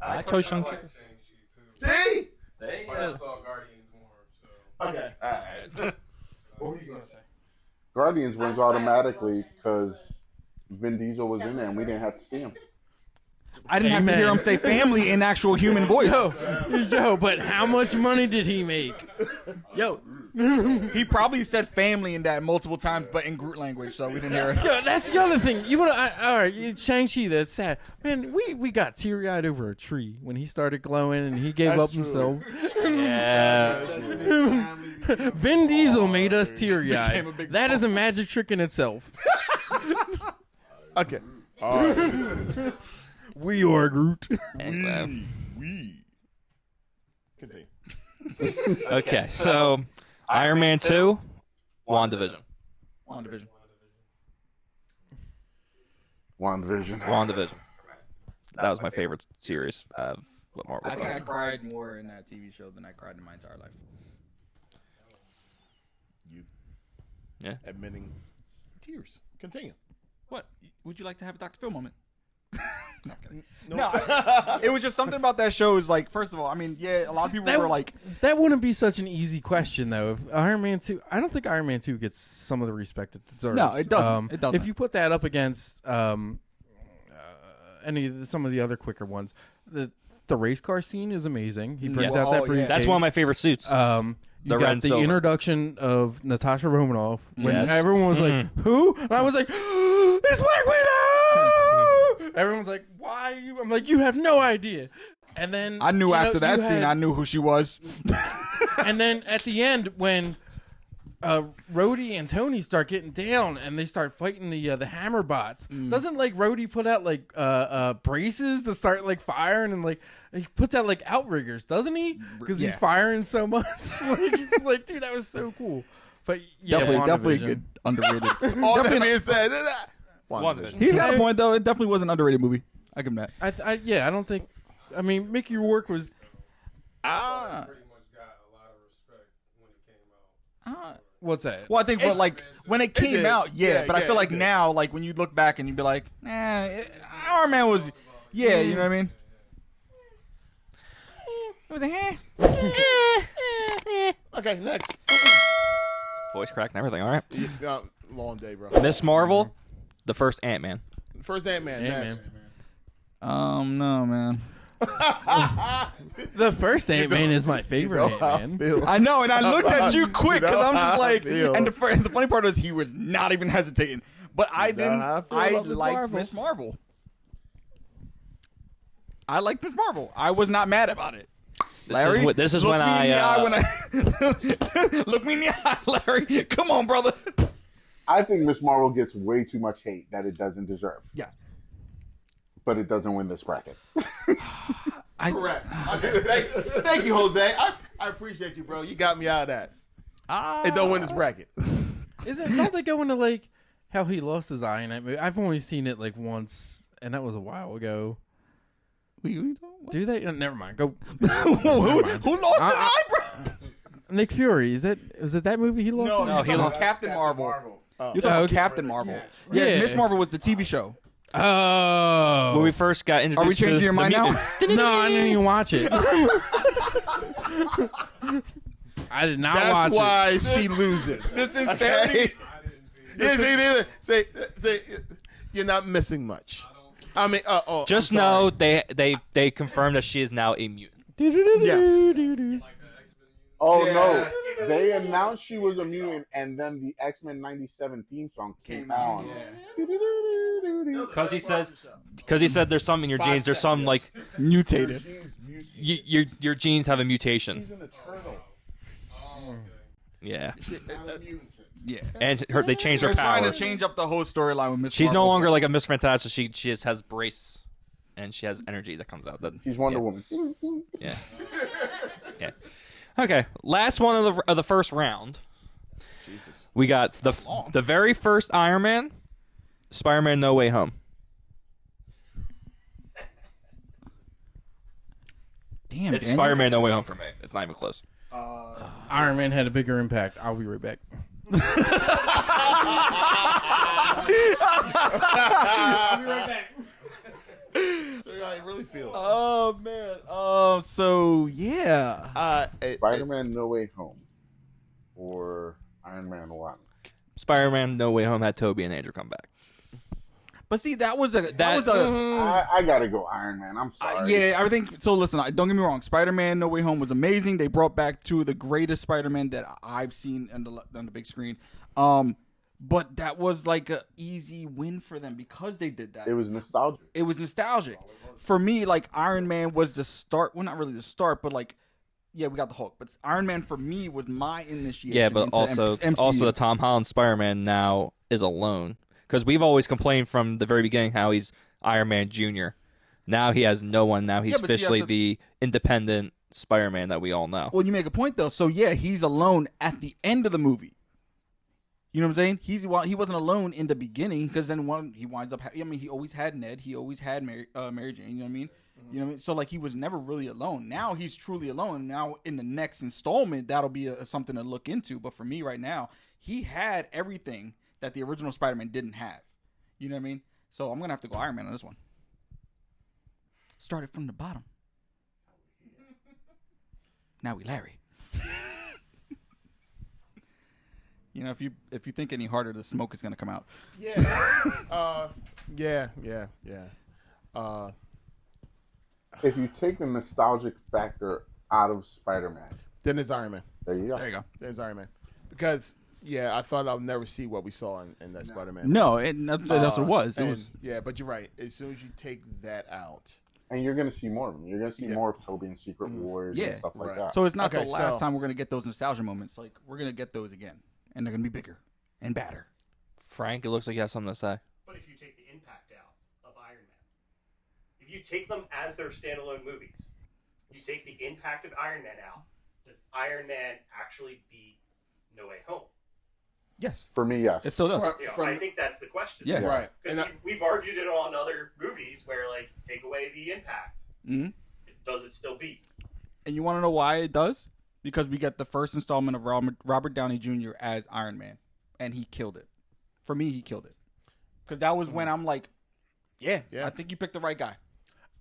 I chose Shang-Chi. See? There you I go. saw Guardians more, so. Okay. All right. What were you gonna say? Guardians wins automatically because Vin Diesel was in there and we didn't have to see him. I didn't have to hear him say family in actual human voice. Yo, but how much money did he make? Yo, he probably said family in that multiple times, but in Groot language, so we didn't hear it. Yo, that's the other thing. You wanna all right? Shang-Chi, that's sad. Man, we got teary-eyed over a tree when he started glowing and he gave That's up true. himself. Yeah. Vin Diesel made us teary-eyed. That is a magic trick in itself. Okay. All right. We are Groot. Continue. Okay, so Iron Man 2, WandaVision. WandaVision. WandaVision. That was my favorite series of what Marvel's I think I done. cried more in that TV show than I cried in my entire life. You. Yeah. Admitting tears. Continue. What? Would you like to have a Dr. Phil moment? No. It was just something about that show is like, first of all, I mean, yeah, a lot of people were like... That wouldn't be such an easy question, though. If Iron Man 2, I don't think Iron Man 2 gets some of the respect it deserves. No, it doesn't. It doesn't. If you put that up against some of the other quicker ones, the race car scene is amazing. He brings out that briefcase. That's one of my favorite suits. You The got red and the silver. introduction of Natasha Romanoff when Yes. everyone was like, "Who?" And I was like, "It's Black Widow!" Everyone's like, "Why?" I'm like, "You have no idea." And then I knew after that you scene, I knew who she was. And then at the end, when Rhodey and Tony start getting down and they start fighting the hammer bots, doesn't like Rhodey put out like braces to start like firing, and like he puts out like outriggers, doesn't he? Because he's firing so much. like, dude, that was so cool. But yeah, definitely good, underrated. All that being said, WandaVision. He's got a point though. It definitely was an underrated movie. I give him that. I don't think. I mean, Mickey Rourke was. Pretty much got a lot of respect when it came out. What's that? Well, I think like when it came did. out, but I feel like it did. now, like when you look back and you'd be like, Iron Man was, you know what I mean? It was Okay, next. Voice crack and everything. All right. Long day, bro. Miss Marvel, the first Ant-Man. First Ant-Man. Next. no, man. The first Ant-Man is my favorite Ant-Man. I know, and I looked at you quick because I'm just like, feel. and the funny part is he was not even hesitating. But I didn't. how I feel I about Miss liked Marvel. Miss Marvel. I liked Miss Marvel. I was not mad about it. Larry, This is look when me in the I. eye when I look me in the eye, Larry. Come on, brother. I think Miss Marvel gets way too much hate that it doesn't deserve. Yeah. But it doesn't win this bracket. Correct. Okay, thank you, Jose. I appreciate you, bro. You got me out of that. It don't win this bracket. Don't they go into like how he lost his eye in that movie? I've only seen it like once, and that was a while ago. Do they? Never mind. Go. Who lost an eyebrow? Nick Fury. Was it that movie he lost? No, an you're eye? talking about Captain Marvel. You're talking about Captain Marvel. Yeah, Yeah. Miss Marvel was the TV show. Oh. When we first got introduced Are we changing to your the mind now? mutants. No, I didn't even watch it. I did not watch That's why she loses. This insanity. Say, you're not missing much. I mean, Just I'm sorry. know they confirmed that she is now a mutant. Yes. Oh Yeah. no! They announced she was a mutant, and then the X-Men '97 theme song came on. Because he said there's some in your genes. There's some like Mutated. your genes have a mutation. She's an eternal. Yeah, Yeah. and they changed her They're trying powers. to change up the whole storyline with Miss She's Marvel. no longer like a Miss Fantastic. She just has brace, and she has energy that comes out. She's Wonder Woman. Yeah. Yeah. Okay. Last one of the first round. Jesus. We got the very first Iron Man, Spider-Man: No Way Home. Damn, It's Daniel. Spider-Man: No Way Home for me. It's not even close. Iron Man had a bigger impact. I'll be right back. I'll be right back. So how you really feel? Oh man. So yeah. Spider-Man: No Way Home, or Iron Man 1. Spider-Man: No Way Home had Toby and Andrew come back. But see, that was a I gotta go Iron Man. I'm sorry. yeah, I think so. Listen, don't get me wrong. Spider-Man: No Way Home was amazing. They brought back two of the greatest Spider-Man that I've seen on the big screen. But that was like an easy win for them because they did that. It was nostalgic. It was nostalgic. For me, like Iron Man was the start. Well, not really the start, but like, yeah, we got the Hulk. But Iron Man for me was my initiation. Yeah, but into also MCU. the Tom Holland Spider-Man now is alone. Because we've always complained from the very beginning how he's Iron Man Jr. Now he has no one. Now he's Yeah, but see, officially that's the independent Spider-Man that we all know. Well, you make a point though. So yeah, he's alone at the end of the movie. You know what I'm saying? He wasn't alone in the beginning because then he winds up. I mean, he always had Ned. He always had Mary Jane. You know what I mean? You know what I mean? So like he was never really alone. Now he's truly alone. Now in the next installment, that'll be something to look into. But for me right now, he had everything that the original Spider-Man didn't have. You know what I mean? So I'm gonna have to go Iron Man on this one. Started from the bottom. Now we Larry. You know, if you think any harder, the smoke is gonna come out. Yeah. Yeah. If you take the nostalgic factor out of Spider-Man, Then it's Iron Man. there you go. There you go. There's Iron Man. Because I thought I would never see what we saw in that Spider-Man. No, that's what it was. It And, was yeah, but you're right. As soon as you take that out, And you're gonna see more of them. You're gonna see Yeah. more of Toby and Secret Wars Yeah. and stuff like Right. that. so it's not Okay, the last so- time we're gonna get those nostalgia moments. Like we're gonna get those again, and they're gonna be bigger and badder. Frank, it looks like you have something to say. But if you take the impact out of Iron Man, if you take them as their standalone movies, you take the impact of Iron Man out, does Iron Man actually beat No Way Home? Yes, For me, yes. it still does. I think that's the question. Yeah. right. Because And we've argued it on other movies where, like, take away the impact. Mhm. Does it still beat? And you want to know why it does? Because we get the first installment of Robert Downey Jr. as Iron Man, and he killed it. For me, he killed it. Because that was when I'm like, yeah, I think you picked the right guy.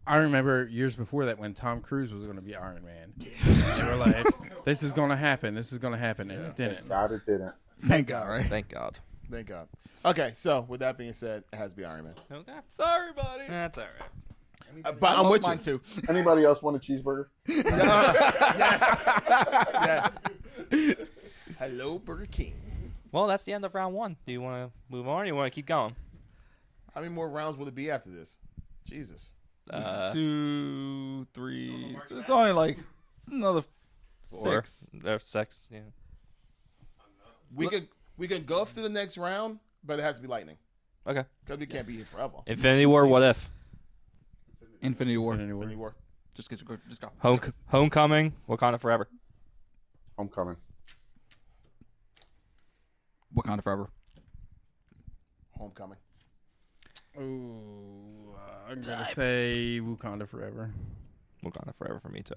I remember years before that when Tom Cruise was going to be Iron Man. They were like, this is going to happen. This is going to happen. And it didn't. God, it didn't. Thank God, right? Thank God. thank God. Okay, so with that being said, it has to be Iron Man. Okay. Sorry, buddy. That's all right. But I'm with you. Mine too. Anybody else want a cheeseburger? Yes. Hello, Burger King. Well, that's the end of round one. Do you want to move on or do you want to keep going? How many more rounds will it be after this? Jesus. 2, 3. So it's only like another 6. There's 6, yeah. We can go through the next round, but it has to be lightning Okay. because we can't be here forever. Infinity War, what if? Infinity War. Infinity War. Just go. Homecoming, Wakanda Forever. Homecoming. Wakanda Forever. Homecoming. Ooh, I'm going to say Wakanda Forever. Wakanda Forever for me, too.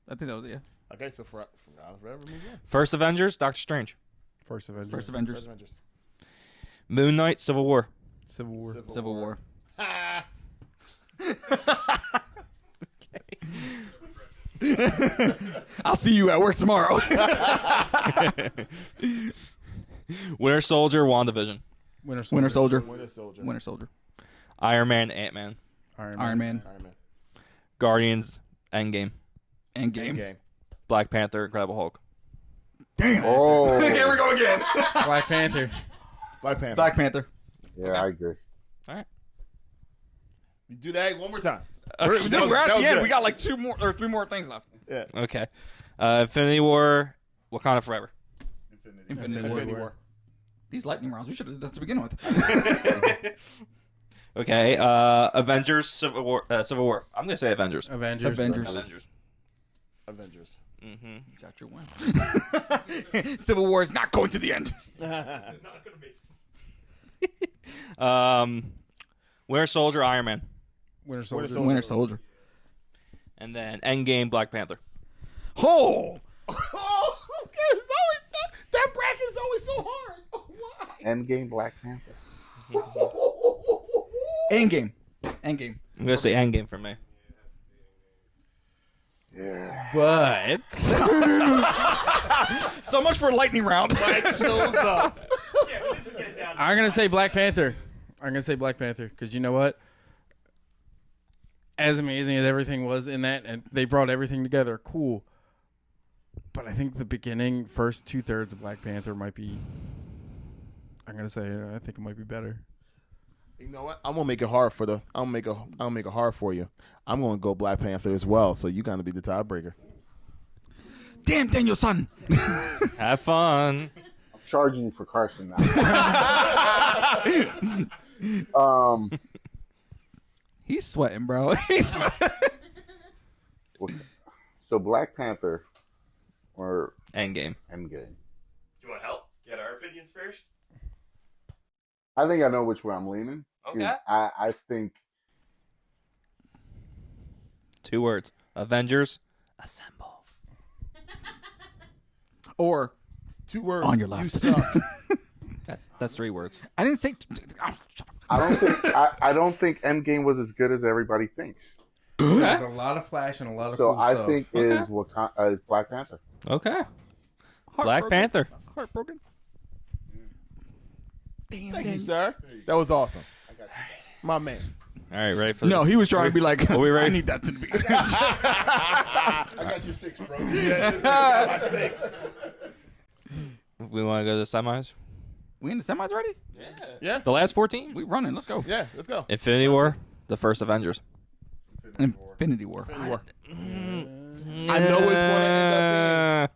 I think that was it. Yeah. Okay, so forever move on. First Avengers, Doctor Strange. First Avengers. First Avengers. First Avengers. Moon Knight, Civil War. Civil War. Civil War. I'll see you at work tomorrow. Winter Soldier, WandaVision. Winter Soldier. Winter Soldier. Winter Soldier. Winter Soldier. Iron Man, Ant-Man. Iron Iron Man. Iron Man. Guardians, Endgame. Endgame. Game. Black Panther, Incredible Hulk. Damn. Oh. Here we go again. Black Panther. Black Panther. Black Panther. Yeah, I agree. All right. You do that one more time. We're That at was the end. good. We got like 2 more or 3 more things left. Yeah. Okay. Infinity War, Wakanda Forever. Infinity War. These lightning rounds, we should have that's to begin with. Okay. Avengers, Civil War. Civil War. I'm gonna say Avengers. Avengers. Avengers. Mm-hmm. Got your win. Civil War is not going to the end. Not gonna be. Winter Soldier, Iron Man, Winter Soldier. Winter Soldier. and then Endgame, Black Panther. Oh! Oh, okay. It's always, that bracket is always so hard. Oh, why? Endgame Black Panther. Endgame. Endgame. I'm gonna say Endgame for me. Yeah. But So much for lightning round. Mike shows up. Yeah, but this is getting down to I'm going to say Black Panther. I'm gonna say Black Panther because you know what? As amazing as everything was in that, and they brought everything together, cool. But I think the beginning, first 2/3 of Black Panther might be. I'm gonna say I think it might be better. You know what? I'm gonna make it hard for the. I'll make it hard for you. I'm gonna go Black Panther as well. So you gotta be the tiebreaker. Damn, Daniel, son. Have fun. I'm charging you for Carson now. He's sweating, bro. He's sweating. So Black Panther or Endgame. Endgame. Do you want help? Get our opinions first. I think I know which way I'm leaning. Okay. I think 2 words. Avengers, assemble. Or 2 words. On your left. You suck. That's 3 words. I didn't say. I don't think Endgame was as good as everybody thinks. There's a lot of flash and a lot of So cool I stuff. think is Black Panther. Okay. Black Panther. Heartbroken. Damn. Thank you, sir. That was awesome. My man. All right, ready for No, he was trying to be like, Are we ready? I need that to be. I got your 6, bro. Yeah, my 6. We want to go to the semis? We in the semis already? Yeah. The last 4 teams? We running. Let's go. Yeah, let's go. Infinity War, the first Avengers. Infinity War. I know it's going to end up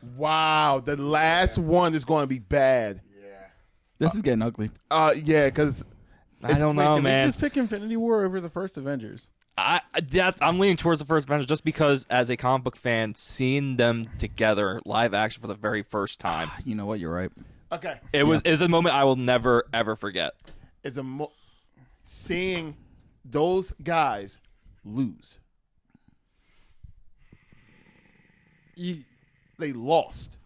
being. Wow, the last one is going to be bad. This is getting ugly. Yeah, because I don't know, Did man. we just pick Infinity War over the first Avengers? I'm leaning towards the first Avengers just because, as a comic book fan, seeing them together live action for the very first time, You know what? You're right. okay, is a moment I will never ever forget. it's seeing those guys lose. They lost.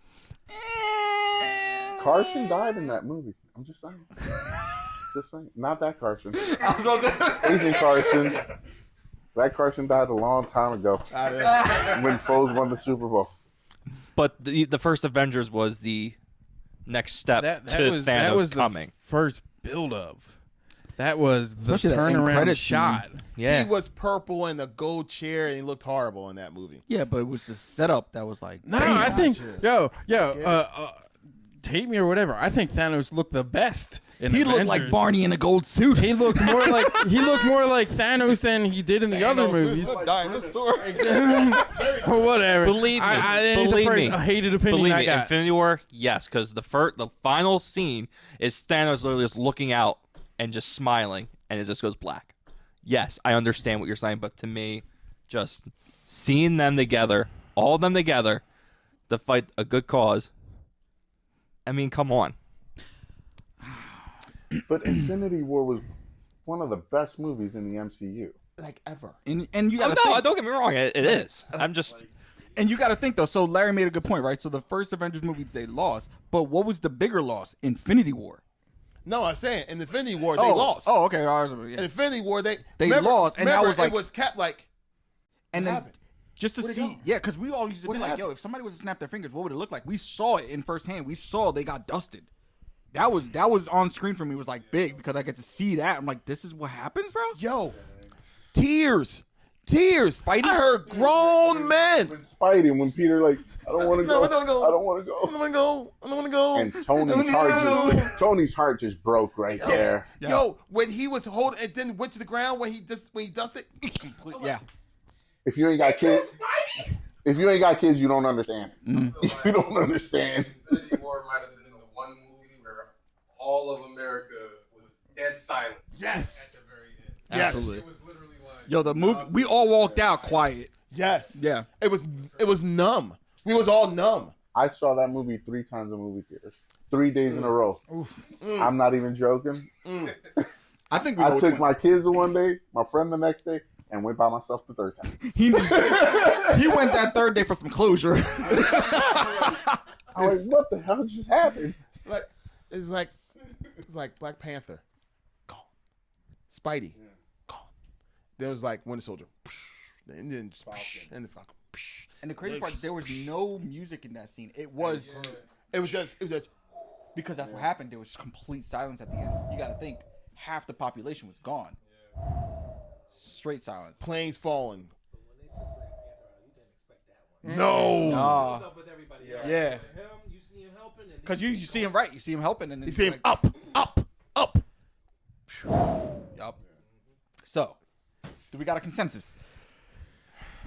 Carson died in that movie. I'm just saying. Just saying. Not that Carson. Agent Carson. That Carson died a long time ago when Foles won the Super Bowl. But the first Avengers was the next step to Thanos coming. The first build up. That was the Especially that end turnaround credit shot. Yeah. He was purple in a gold chair, and he looked horrible in that movie. Yeah, but it was the setup that was like. No, damn. I think hate me or whatever. I think Thanos looked the best. He looked like Barney in a gold suit. He looked more like Thanos than he did in the other movies. Dinosaur. Or whatever. Believe me. I hated opinion Believe I me, got. Infinity War, yes, because the final scene is Thanos literally just looking out and just smiling, and it just goes black. Yes, I understand what you're saying, but to me, just seeing them together, all of them together, to fight a good cause. I mean, come on. But Infinity War was one of the best movies in the MCU. Like ever. And you Oh, got no, don't get me wrong. It is. I'm just. And you got to think though. So Larry made a good point, right? So the first Avengers movies they lost, but what was the bigger loss? Infinity War. No, I'm saying in Infinity War they lost. Oh, okay. In Yeah. Infinity War they lost, and that was like it was kept like. And what then happened? just to Where'd it see, go? yeah, because we all used to What be like, happened? yo, if somebody was to snap their fingers, what would it look like? We saw it in firsthand. We saw they got dusted. That was on screen for me. It was like big because I get to see that. I'm like, this is what happens, bro. Yo, tears. Spidey? I heard grown men. When Spidey, when Peter like, I don't want to No, go. I don't go. I don't want to I don't go. want to go. I don't want to go. And Tony's heart just broke right there. Yo, when he was holding and then went to the ground when he dusted. Yeah. If you ain't got kids, you don't understand. You don't understand. Infinity War might have been the one movie where all of America was dead silent. Yes. At the very end. Yes. Absolutely. It was literally like Yo, the movie, we all walked out quiet. Yes. Yeah. It was numb. We was all numb. I saw that movie 3 times in movie theaters, 3 days in a row. I'm not even joking. I think we I both took went. my kids the one day, my friend the next day, and went by myself the third time. He went that third day for some closure. I was like, what the hell just happened? Like it's like Black Panther, gone. Spidey, gone. There was like Winter Soldier, and then and the Falcon. And the crazy part, there was no music in that scene. It was It was just because that's what happened. There was complete silence at the end. You got to think half the population was gone. Straight silence. Planes falling. But when they took Black Panther out, you didn't expect that one. No. Nah. Up with everybody Yeah. else. Yeah. With him, you see him helping, and Because you see him right. You see him helping. And then You see him like, up. Yup. So, do we got a consensus?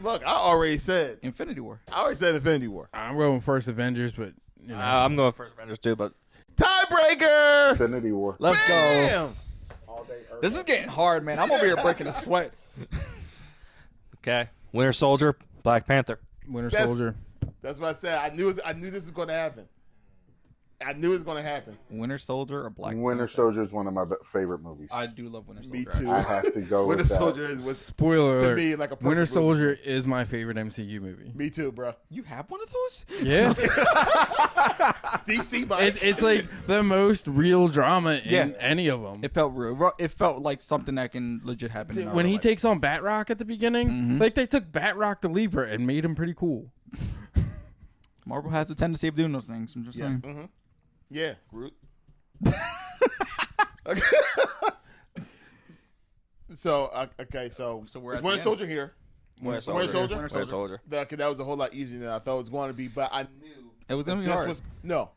Look, I already said Infinity War. Infinity War. I'm going first Avengers, but you know. I'm going first Avengers too, but Tiebreaker. Infinity War. Let's go. Bam! All day Earth. This is getting hard, man. I'm over here breaking a sweat. okay. Winter Soldier, Black Panther. Winter That's- Soldier. That's what I said. I knew this was going to happen. I knew it was going to happen. Winter Soldier or Black Winter Panther? Soldier is one of my favorite movies. I do love Winter Soldier. Me too. I have to go Winter with that. Soldier was Spoiler to alert. me like a perfect Winter movie. Soldier is my favorite MCU movie. Me too, bro. You have one of those? Yeah. DC, Mike. It's like the most real drama in Yeah. any of them. It felt real. It felt like something that can legit happen. in our When he life. takes on Batroc at the beginning, like they took Batroc the Leaper and made him pretty cool. Marvel has a tendency of doing those things. I'm just Yeah. saying. Mm-hmm. Yeah, Groot. So okay, so we're at Winter the end. Soldier here. Winter Soldier. Soldier. Winter Winter Soldier. That was a whole lot easier than I thought it was going to be, but I knew It was gonna be this hard. was no.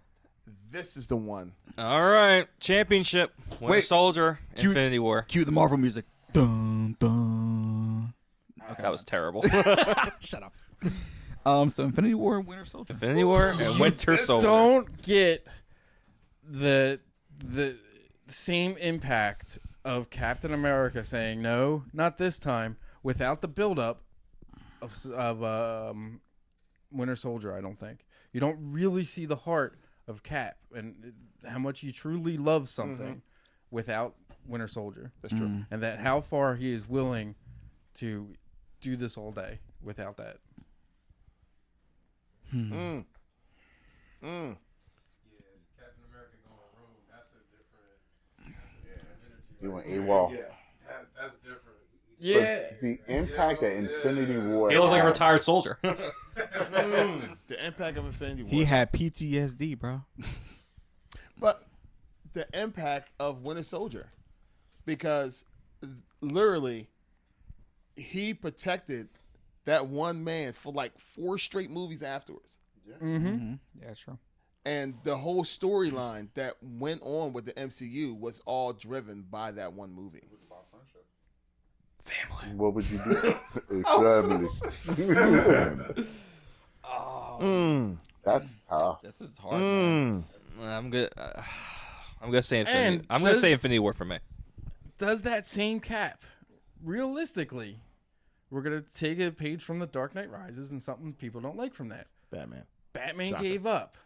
This is the one. All right. Championship. Winter Wait. Soldier. Cue- Infinity War. Cue the Marvel music. Dun dun. That was terrible. Shut up. So Infinity War, Winter Soldier. Infinity War and Winter Soldier. Don't get the same impact of Captain America saying no, not this time, without the buildup of Winter Soldier. I don't think you don't really see the heart of Cap and how much he truly loves something without Winter Soldier. That's true. And that how far he is willing to do this all day without that. Captain America going rogue. That's a different. You went AWOL. That's different. Yeah. But the impact that Infinity War. He looks like a had- retired soldier. The impact of Infinity War. He had PTSD, bro. But the impact of Winter Soldier, because literally he protected that one man for like 4 straight movies afterwards. Yeah, that's true. And the whole storyline that went on with the MCU was all driven by that one movie. Family. What would you do? Family. That's tough. This is hard. Man. I'm good. I'm gonna say Infinity. And I'm gonna does- say Infinity War for me. Does that same Cap, realistically, we're going to take a page from The Dark Knight Rises and something people don't like from that. Batman. Batman Shocker. gave up.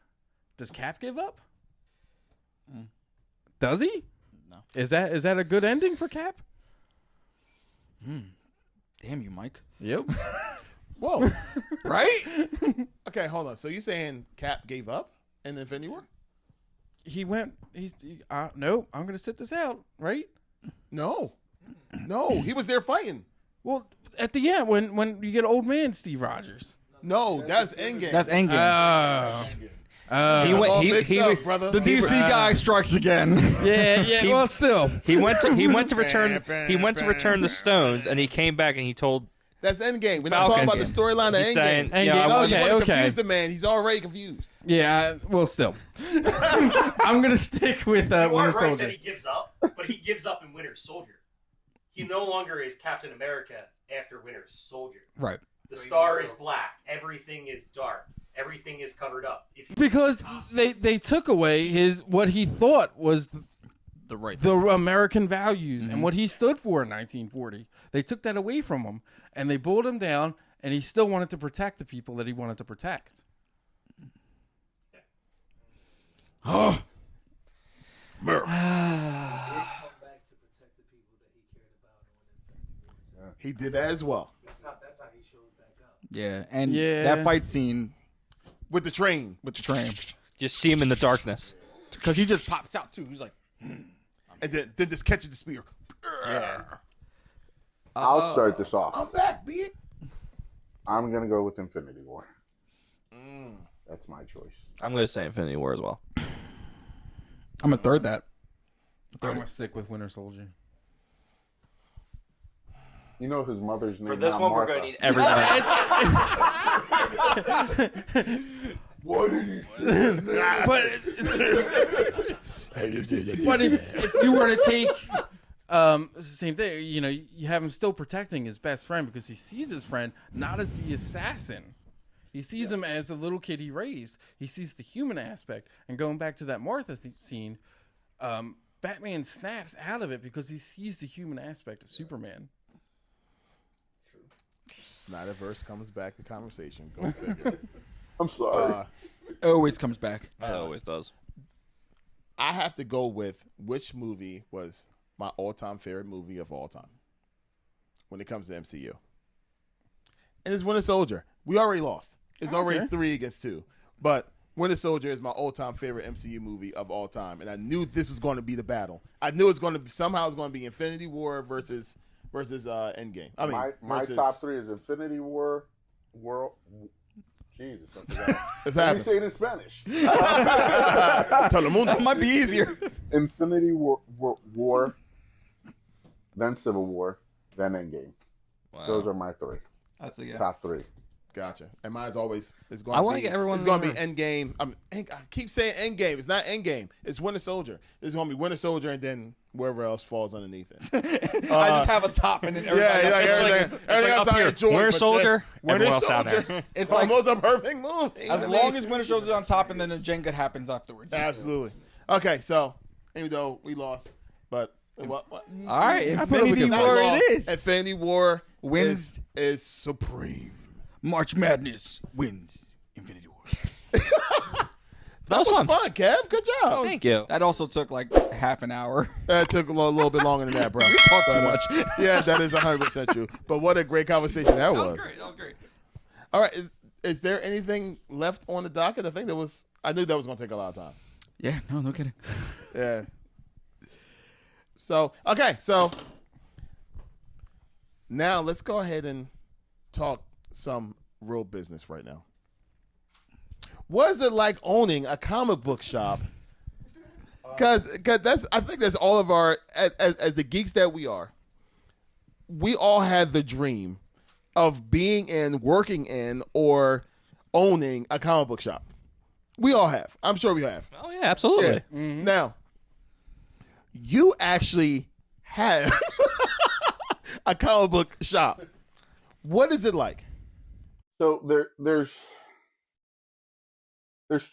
Does Cap give up? Does he? No. Is that a good ending for Cap? Damn you, Mike. Yep. Whoa. Right? Okay, hold on. So you saying Cap gave up in Infinity War? No, I'm going to sit this out, right? No. No, he was there fighting. Well, at the end, when you get old man Steve Rogers. No, that's Endgame. That's Endgame. He went. All He mixed up, brother. the DC guy strikes again. Yeah. Well, still. He went to return. He went to return the stones, and he came back and he told. That's Endgame. We're not Falcon. talking about the storyline of He's saying, Endgame. yeah, Endgame. I You Okay, want to okay. confuse the man. He's already confused. Yeah. Well, still. I'm gonna stick with You are Winter right Soldier. that he gives up, but he gives up in Winter Soldier. He no longer is Captain America after Winter Soldier. Right. The star is black. Everything is dark. Everything is covered up. If you Because they took away what he thought was The right. the American values and what he stood for in 1940. They took that away from him and they pulled him down, and he still wanted to protect the people that he wanted to protect. Oh, Come back to protect the people that he cared about and when He did that as well. that's how he shows back up. Yeah, and Yeah. that fight scene With the train. with the train, Just see him in the darkness. because he just pops out too. He's like, And then just catches the spear. I'll start this off. I'm back, bitch. I'm going to go with Infinity War. That's my choice. I'm gonna say Infinity War as well. I'm gonna third that. I'm gonna stick with Winter Soldier. You know his mother's name. For this not one, Martha. we're going to need everything. What did he say? But if you were to take it's the same thing, you know, you have him still protecting his best friend because he sees his friend not as the assassin. He sees him as the little kid he raised. He sees the human aspect. And going back to that Martha scene, Batman snaps out of it because he sees the human aspect of Superman. Snyderverse comes back to conversation. Go figure. I'm sorry. It always comes back. It always does. I have to go with which movie was my all-time favorite movie of all time when it comes to MCU. And it's Winter Soldier. We already lost. It's already 3-2. But Winter Soldier is my all-time favorite MCU movie of all time. And I knew this was going to be the battle. I knew it's going to be somehow it's going to be Infinity War versus Endgame. I mean, my top 3 is Infinity War, Jesus, It's let me happening. say it in Spanish. That might be easier. Infinity War, then Civil War, then Endgame. Wow. Those are my 3. That's a Top 3. Gotcha. And mine's always it's going. I to wanna be, get everyone It's going to in be Endgame. I keep saying Endgame. It's not Endgame. It's Winter Soldier. It's going to be Winter Soldier, and then wherever else falls underneath it. I just have a top and then everybody else. Everything else up I here. enjoy. Winter but Soldier, Winter everyone else down Soldier. there. It's like Almost a perfect movie. as long as Winter Soldier's on top and then the Jenga happens afterwards. Absolutely. Okay, so even though we lost, but what? All right, Infinity Not War lost. it is. Infinity War Wins. is supreme. March Madness wins Infinity War. That was fun. Kev. Good job. Thank you. That also took like half an hour. That took a little bit longer than that, bro. We talked too much. Yeah, that is 100% true. But what a great conversation that was. That was great. All right, is there anything left on the docket? I knew that was going to take a lot of time. Yeah, no kidding. Yeah. So now let's go ahead and talk some real business right now. What is it like owning a comic book shop? Because I think that's all of our as the geeks that we are. We all had the dream of being in, working in, or owning a comic book shop. We all have. I'm sure we have. Oh yeah, absolutely. Yeah. Mm-hmm. Now, you actually have a comic book shop. What is it like? So there's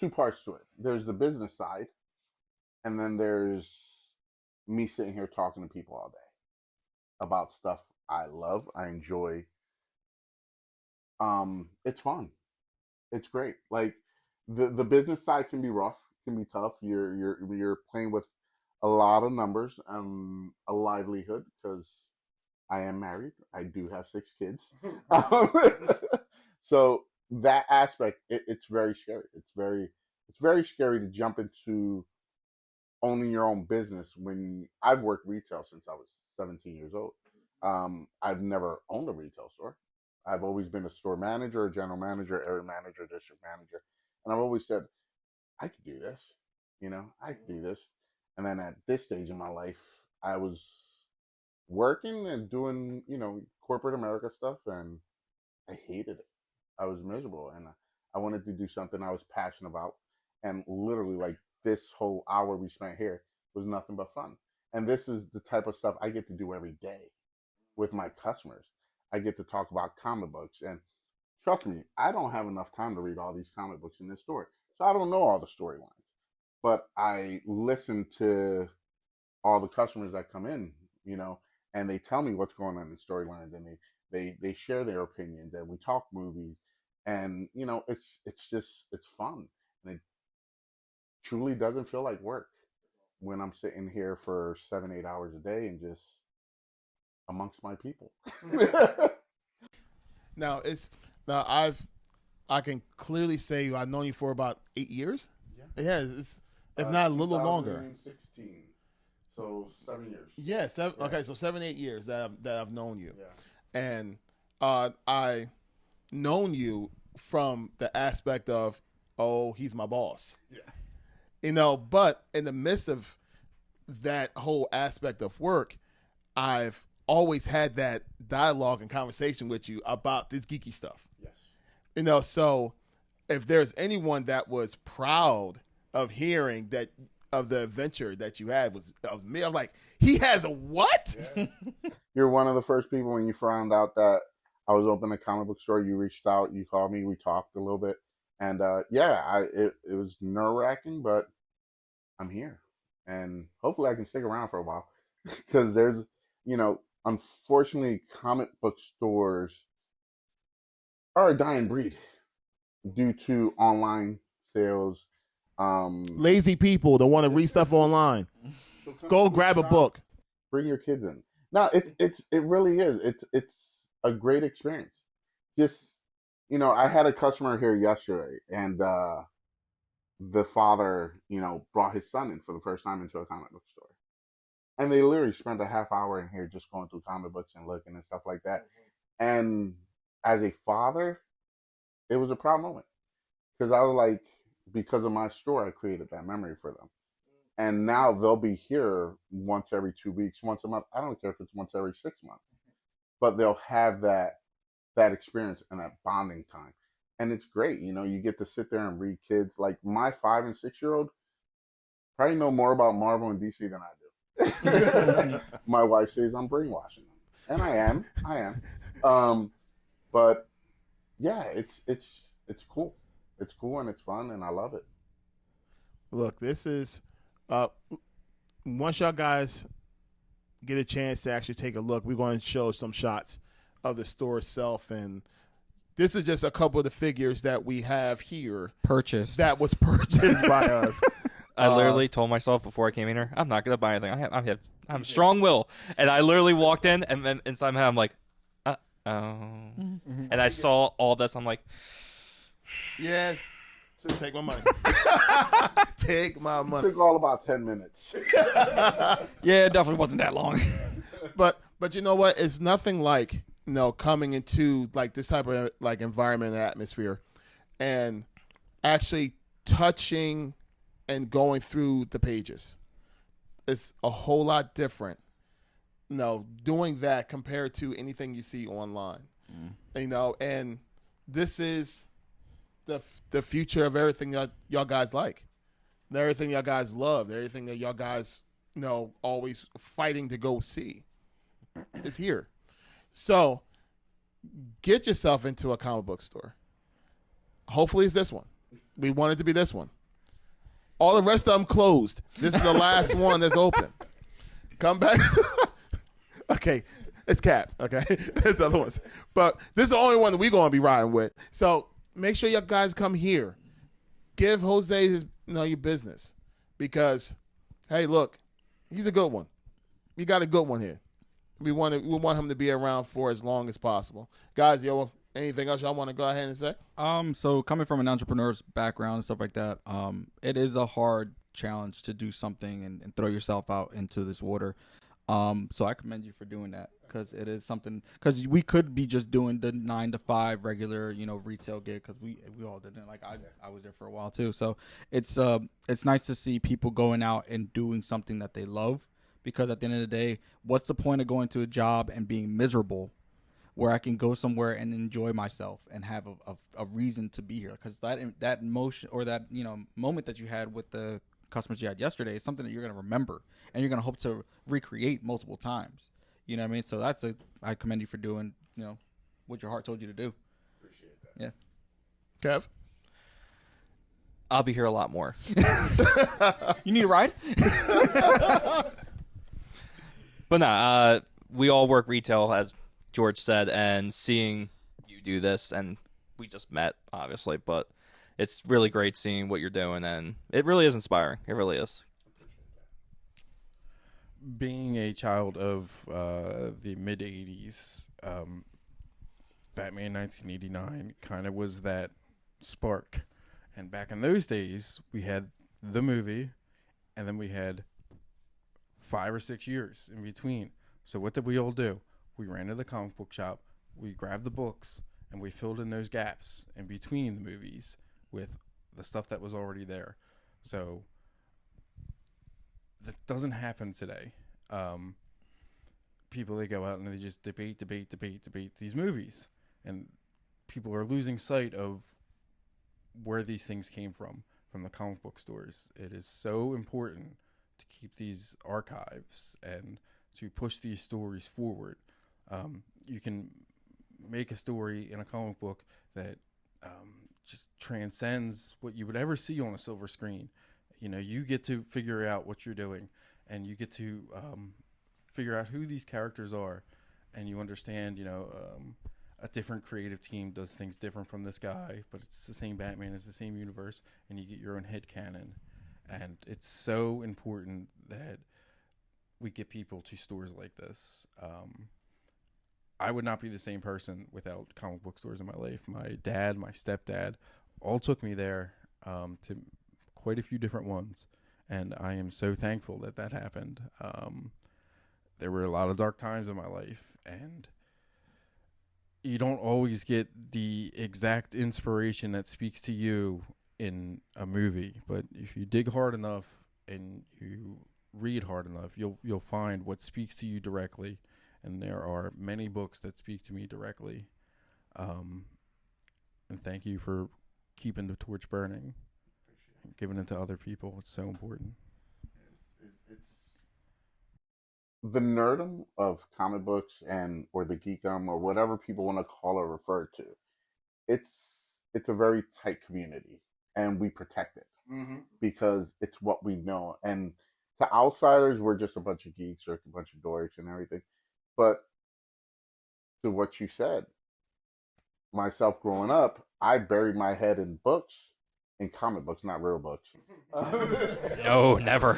2 parts to it. There's the business side, and then there's me sitting here talking to people all day about stuff I love, I enjoy. It's fun. It's great. Like the business side can be rough, can be tough. You're playing with a lot of numbers, a livelihood because I am married. I do have 6 kids. So that aspect, it's very scary. It's very scary to jump into owning your own business when I've worked retail since I was 17 years old. I've never owned a retail store. I've always been a store manager, a general manager, area manager, district manager. And I've always said, I could do this. I could do this. And then at this stage in my life, I was working and doing, corporate America stuff, and I hated it. I was miserable, and I wanted to do something I was passionate about. And literally, like this whole hour we spent here was nothing but fun. And this is the type of stuff I get to do every day with my customers. I get to talk about comic books, and trust me, I don't have enough time to read all these comic books in this store, so I don't know all the storylines. But I listen to all the customers that come in, and they tell me what's going on in storylines, and they share their opinions, and we talk movies, and it's fun, and it truly doesn't feel like work when I'm sitting here for 7-8 hours a day and just amongst my people. I can clearly say I've known you for about 8 years. Yeah, it's if not a little longer. 2016, so 7 years. Yeah, okay, so 7-8 years that I've known you. Yeah. And I known you from the aspect of, oh, he's my boss. Yeah. But in the midst of that whole aspect of work, I've always had that dialogue and conversation with you about this geeky stuff. Yes. So if there's anyone that was proud of hearing that of the adventure that you had was of me, I'm like, he has a what? Yeah. You're one of the first people when you found out that I was opening a comic book store. You reached out, you called me, we talked a little bit, and it was nerve-wracking, but I'm here, and hopefully I can stick around for a while because there's, unfortunately, comic book stores are a dying breed due to online sales. Lazy people that want to read stuff online. So Go grab a book. Bring your kids in. No, it really is. It's a great experience. Just I had a customer here yesterday, and the father, brought his son in for the first time into a comic book store, and they literally spent a half hour in here just going through comic books and looking and stuff like that. And as a father, it was a proud moment because I was like, because of my store, I created that memory for them. And now they'll be here once every 2 weeks, once a month. I don't care if it's once every 6 months, but they'll have that experience and that bonding time. And it's great. You get to sit there and read kids. Like my 5 and 6-year-old probably know more about Marvel and DC than I do. My wife says I'm brainwashing them. And I am. But yeah, it's cool. It's cool and it's fun and I love it. Look, this is once y'all guys get a chance to actually take a look, we're going to show some shots of the store itself, and this is just a couple of the figures that we have here Purchased. that was purchased by us. I literally told myself before I came in here, I'm not gonna buy anything. I have strong will, and I literally walked in, and then inside my head, I'm like, and I saw all this. I'm like, Yeah, take my money. Take my It money. took all about 10 minutes. Yeah, it definitely wasn't that long. But you know what? It's nothing like coming into like this type of like environment and atmosphere, and actually touching and going through the pages. It's a whole lot different. Doing that compared to anything you see online. And this is the future of everything that y'all guys like, everything y'all guys love, everything that y'all guys always fighting to go see is here. So get yourself into a comic book store. Hopefully it's this one. We want it to be this one. All the rest of them closed. This is the last one that's open. Come back. Okay, it's Cap. Okay, it's the other ones, but this is the only one that we're gonna be riding with. So make sure you guys come here. Give Jose his your business, because hey, look, he's a good one. We got a good one here. We want him to be around for as long as possible. Guys, anything else y'all want to go ahead and say? So coming from an entrepreneur's background and stuff like that, it is a hard challenge to do something and throw yourself out into this water. So I commend you for doing that, because it is something, because we could be just doing the 9 to 5 regular, retail gig, because we all did it. Like I was there for a while too. So it's nice to see people going out and doing something that they love, because at the end of the day, what's the point of going to a job and being miserable where I can go somewhere and enjoy myself and have a reason to be here? Because that emotion or that moment that you had with the customers you had yesterday is something that you're going to remember and you're going to hope to recreate multiple times. You know what I mean? So I commend you for doing what your heart told you to do. Appreciate that. Yeah. Kev? I'll be here a lot more. You need a ride? But nah, we all work retail, as George said, and seeing you do this, and we just met, obviously, but it's really great seeing what you're doing, and it really is inspiring. It really is. Being a child of the mid-'80s, Batman 1989 kind of was that spark. And back in those days, we had the movie, and then we had 5 or 6 years in between. So what did we all do? We ran to the comic book shop, we grabbed the books, and we filled in those gaps in between the movies with the stuff that was already there. So that doesn't happen today. People, they go out and they just debate these movies, and people are losing sight of where these things came from the comic book stores. It is so important to keep these archives and to push these stories forward. You can make a story in a comic book that just transcends what you would ever see on a silver screen. You know, you get to figure out what you're doing, and you get to figure out who these characters are, and you understand, a different creative team does things different from this guy, but it's the same Batman, it's the same universe, and you get your own headcanon. And it's so important that we get people to stores like this. I would not be the same person without comic book stores in my life. My dad, my stepdad, all took me there to quite a few different ones, and I am so thankful that happened. There were a lot of dark times in my life, and you don't always get the exact inspiration that speaks to you in a movie, but if you dig hard enough and you read hard enough, you'll find what speaks to you directly. And there are many books that speak to me directly. And thank you for keeping the torch burning and giving it to other people. It's so important. It's the nerdum of comic books or the geekum or whatever people want to call or refer to. It's a very tight community, and we protect it because it's what we know. And to outsiders, we're just a bunch of geeks or a bunch of dorks and everything. But to what you said, myself growing up, I buried my head in books, in comic books, not real books. No, never.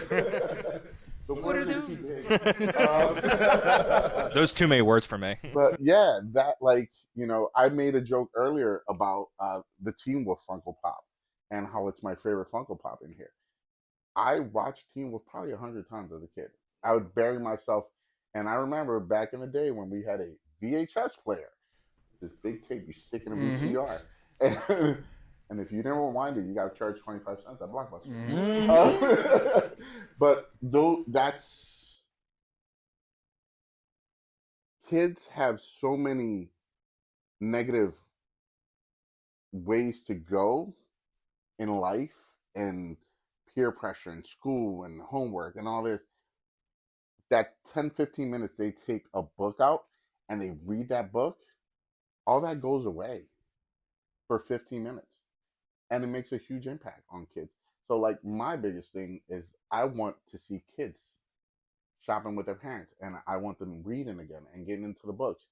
What are those? Those too many words for me. But yeah, that I made a joke earlier about the Teen Wolf Funko Pop and how it's my favorite Funko Pop in here. I watched Teen Wolf probably 100 times as a kid. I would bury myself. And I remember back in the day when we had a VHS player, this big tape you stick in a VCR. And if you didn't rewind it, you got to charge 25 cents at Blockbuster. But that's... Kids have so many negative ways to go in life, and peer pressure in school and homework and all this. That 10, 15 minutes they take a book out and they read that book, all that goes away for 15 minutes. And it makes a huge impact on kids. So my biggest thing is I want to see kids shopping with their parents, and I want them reading again and getting into the books.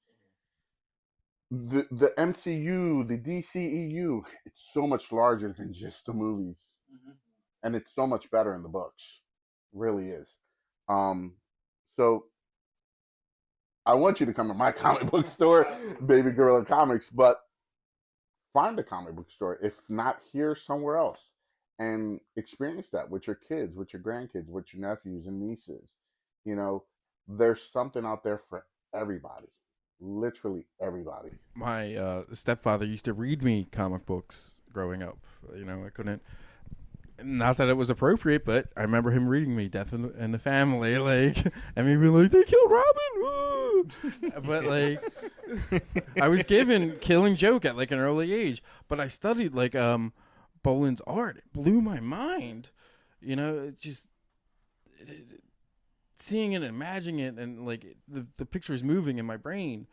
The MCU, the DCEU, it's so much larger than just the movies. And it's so much better in the books. It really is. So I want you to come to my comic book store, Baby Gorilla Comics, but find a comic book store, if not here, somewhere else, and experience that with your kids, with your grandkids, with your nephews and nieces. There's something out there for everybody, literally everybody. My stepfather used to read me comic books growing up. I couldn't. Not that it was appropriate, but I remember him reading me Death in the Family, and me being like, they killed Robin, woo! But I was given Killing Joke at an early age, but I studied Boland's art. It blew my mind, seeing it, imagining it, and the pictures moving in my brain.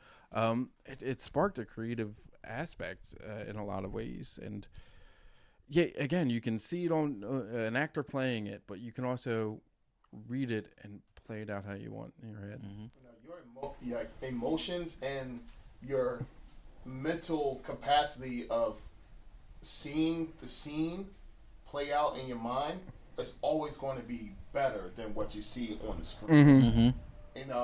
It sparked a creative aspect in a lot of ways, and. Yeah, again, you can see it on an actor playing it, but you can also read it and play it out how you want in your head. Your emotions and your mental capacity of seeing the scene play out in your mind is always going to be better than what you see on the screen.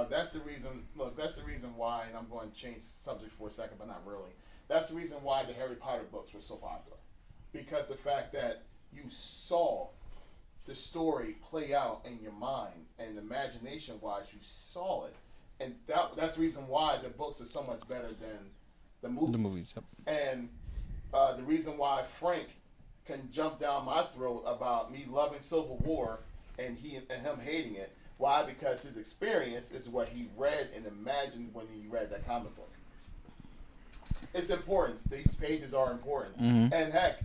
That's the reason. Look, that's the reason why, and I'm going to change subject for a second, but not really. That's the reason why the Harry Potter books were so popular. Because the fact that you saw the story play out in your mind, and imagination-wise, you saw it, and that's the reason why the books are so much better than the movies. The movies, yep. And the reason why Frank can jump down my throat about me loving Civil War and him hating it. Why? Because his experience is what he read and imagined when he read that comic book. It's important. These pages are important. And heck,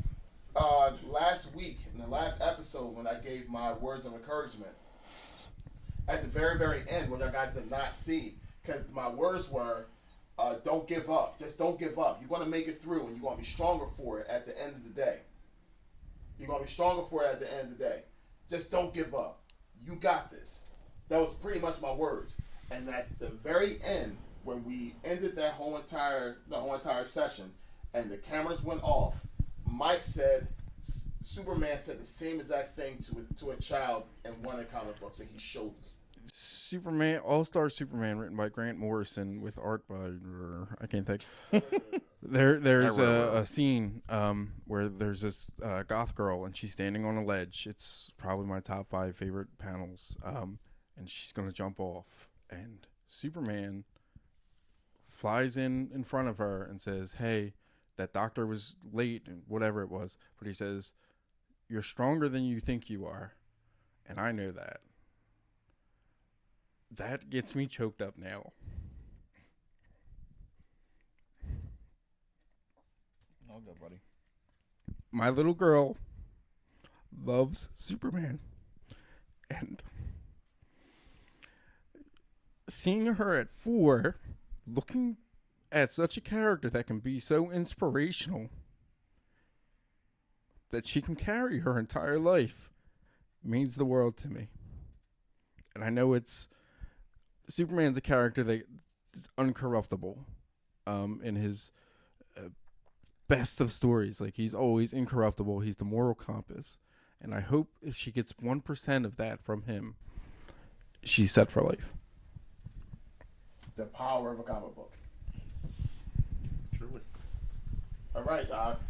last week, in the last episode, when I gave my words of encouragement, at the very, very end, what you guys did not see, because my words were, don't give up. Just don't give up. You're going to make it through, and you're going to be stronger for it at the end of the day. You're going to be stronger for it at the end of the day. Just don't give up. You got this. That was pretty much my words. And at the very end, when we ended the whole entire session, and the cameras went off, Mike said, Superman said the same exact thing to a child in one of the comic books that he showed us. Superman, All-Star Superman, written by Grant Morrison with art by I can't think. There's a scene where there's this goth girl and she's standing on a ledge. It's probably my top 5 favorite panels. And she's gonna jump off, and Superman flies in front of her and says, "Hey, that doctor was late," and whatever it was, but he says, "You're stronger than you think you are," and I know that. That gets me choked up now. All good, buddy. My little girl loves Superman, and seeing her at 4, looking at such a character that can be so inspirational, that she can carry her entire life, means the world to me. And I know Superman's a character that is uncorruptible in his best of stories. Like, he's always incorruptible. He's the moral compass. And I hope if she gets 1% of that from him, she's set for life. The power of a comic book. Truly. All right, Doc.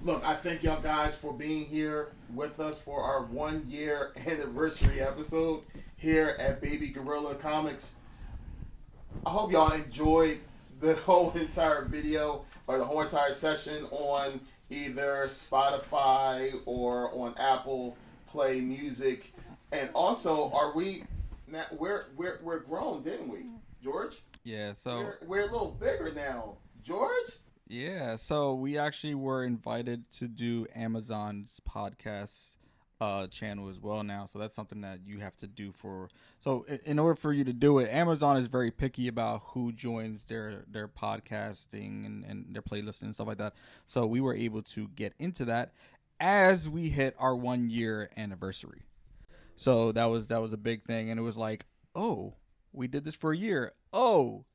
Look, I thank y'all guys for being here with us for our 1-year anniversary episode here at Baby Gorilla Comics. I hope y'all enjoyed the whole entire video or the whole entire session on either Spotify or on Apple Play Music. And also, we're grown, didn't we, George? Yeah, so we're a little bigger now, George. Yeah, so we actually were invited to do Amazon's podcast channel as well now. So that's something that you have to do So in order for you to do it, Amazon is very picky about who joins their podcasting and their playlist and stuff like that. So we were able to get into that as we hit our 1-year anniversary. So that was a big thing, and it was like, oh, we did this for a year. Oh,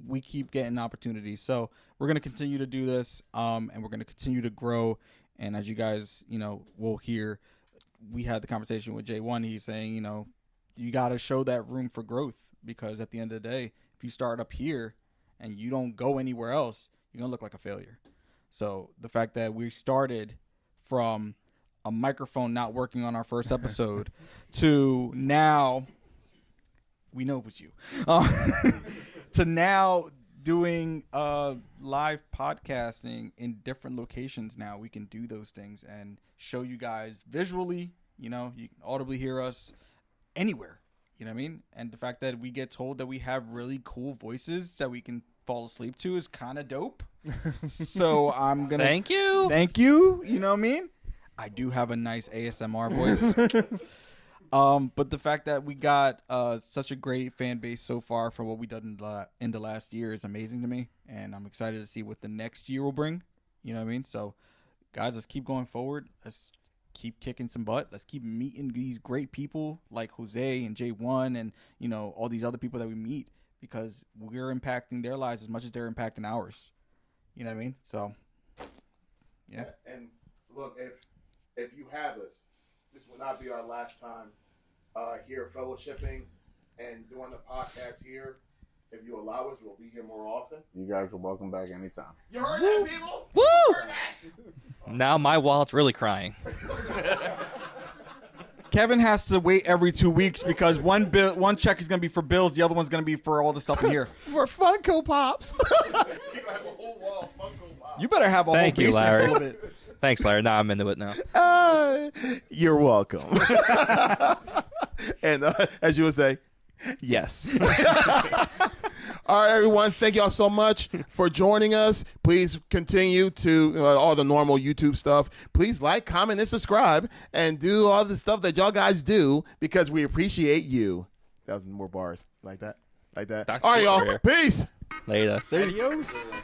we keep getting opportunities. So we're going to continue to do this, and we're going to continue to grow. And as you guys, will hear, we had the conversation with J1. He's saying, you got to show that room for growth, because at the end of the day, if you start up here and you don't go anywhere else, you're going to look like a failure. So the fact that we started from a microphone not working on our first episode to now, we know it was you, to now doing live podcasting in different locations. Now we can do those things and show you guys visually, you can audibly hear us anywhere, you know what I mean? And the fact that we get told that we have really cool voices that we can fall asleep to is kind of dope. So I'm gonna thank you, you know what I mean? I do have a nice ASMR voice. But the fact that we got such a great fan base so far for what we done in the last year is amazing to me, and I'm excited to see what the next year will bring. You know what I mean? So, guys, let's keep going forward. Let's keep kicking some butt. Let's keep meeting these great people like Jose and J1 and all these other people that we meet, because we're impacting their lives as much as they're impacting ours. You know what I mean? So, yeah. And look, if you have us, this will not be our last time here fellowshipping and doing the podcast here. If you allow us, we'll be here more often. You guys are welcome back anytime. You heard that, people? Woo! You heard that? Now my wallet's really crying. Kevin has to wait every 2 weeks because one check is going to be for bills, the other one's going to be for all the stuff in here. For Funko Pops. You have a whole wall of Funko Pops. You better have a Thank whole you, basement Larry. full of it. Thanks, Larry. Now I'm into it now. You're welcome. And as you would say, yes. All right, everyone. Thank y'all so much for joining us. Please continue to all the normal YouTube stuff. Please like, comment, and subscribe, and do all the stuff that y'all guys do because we appreciate you. That was more bars like that. All right, y'all. Peace. Later. Adios.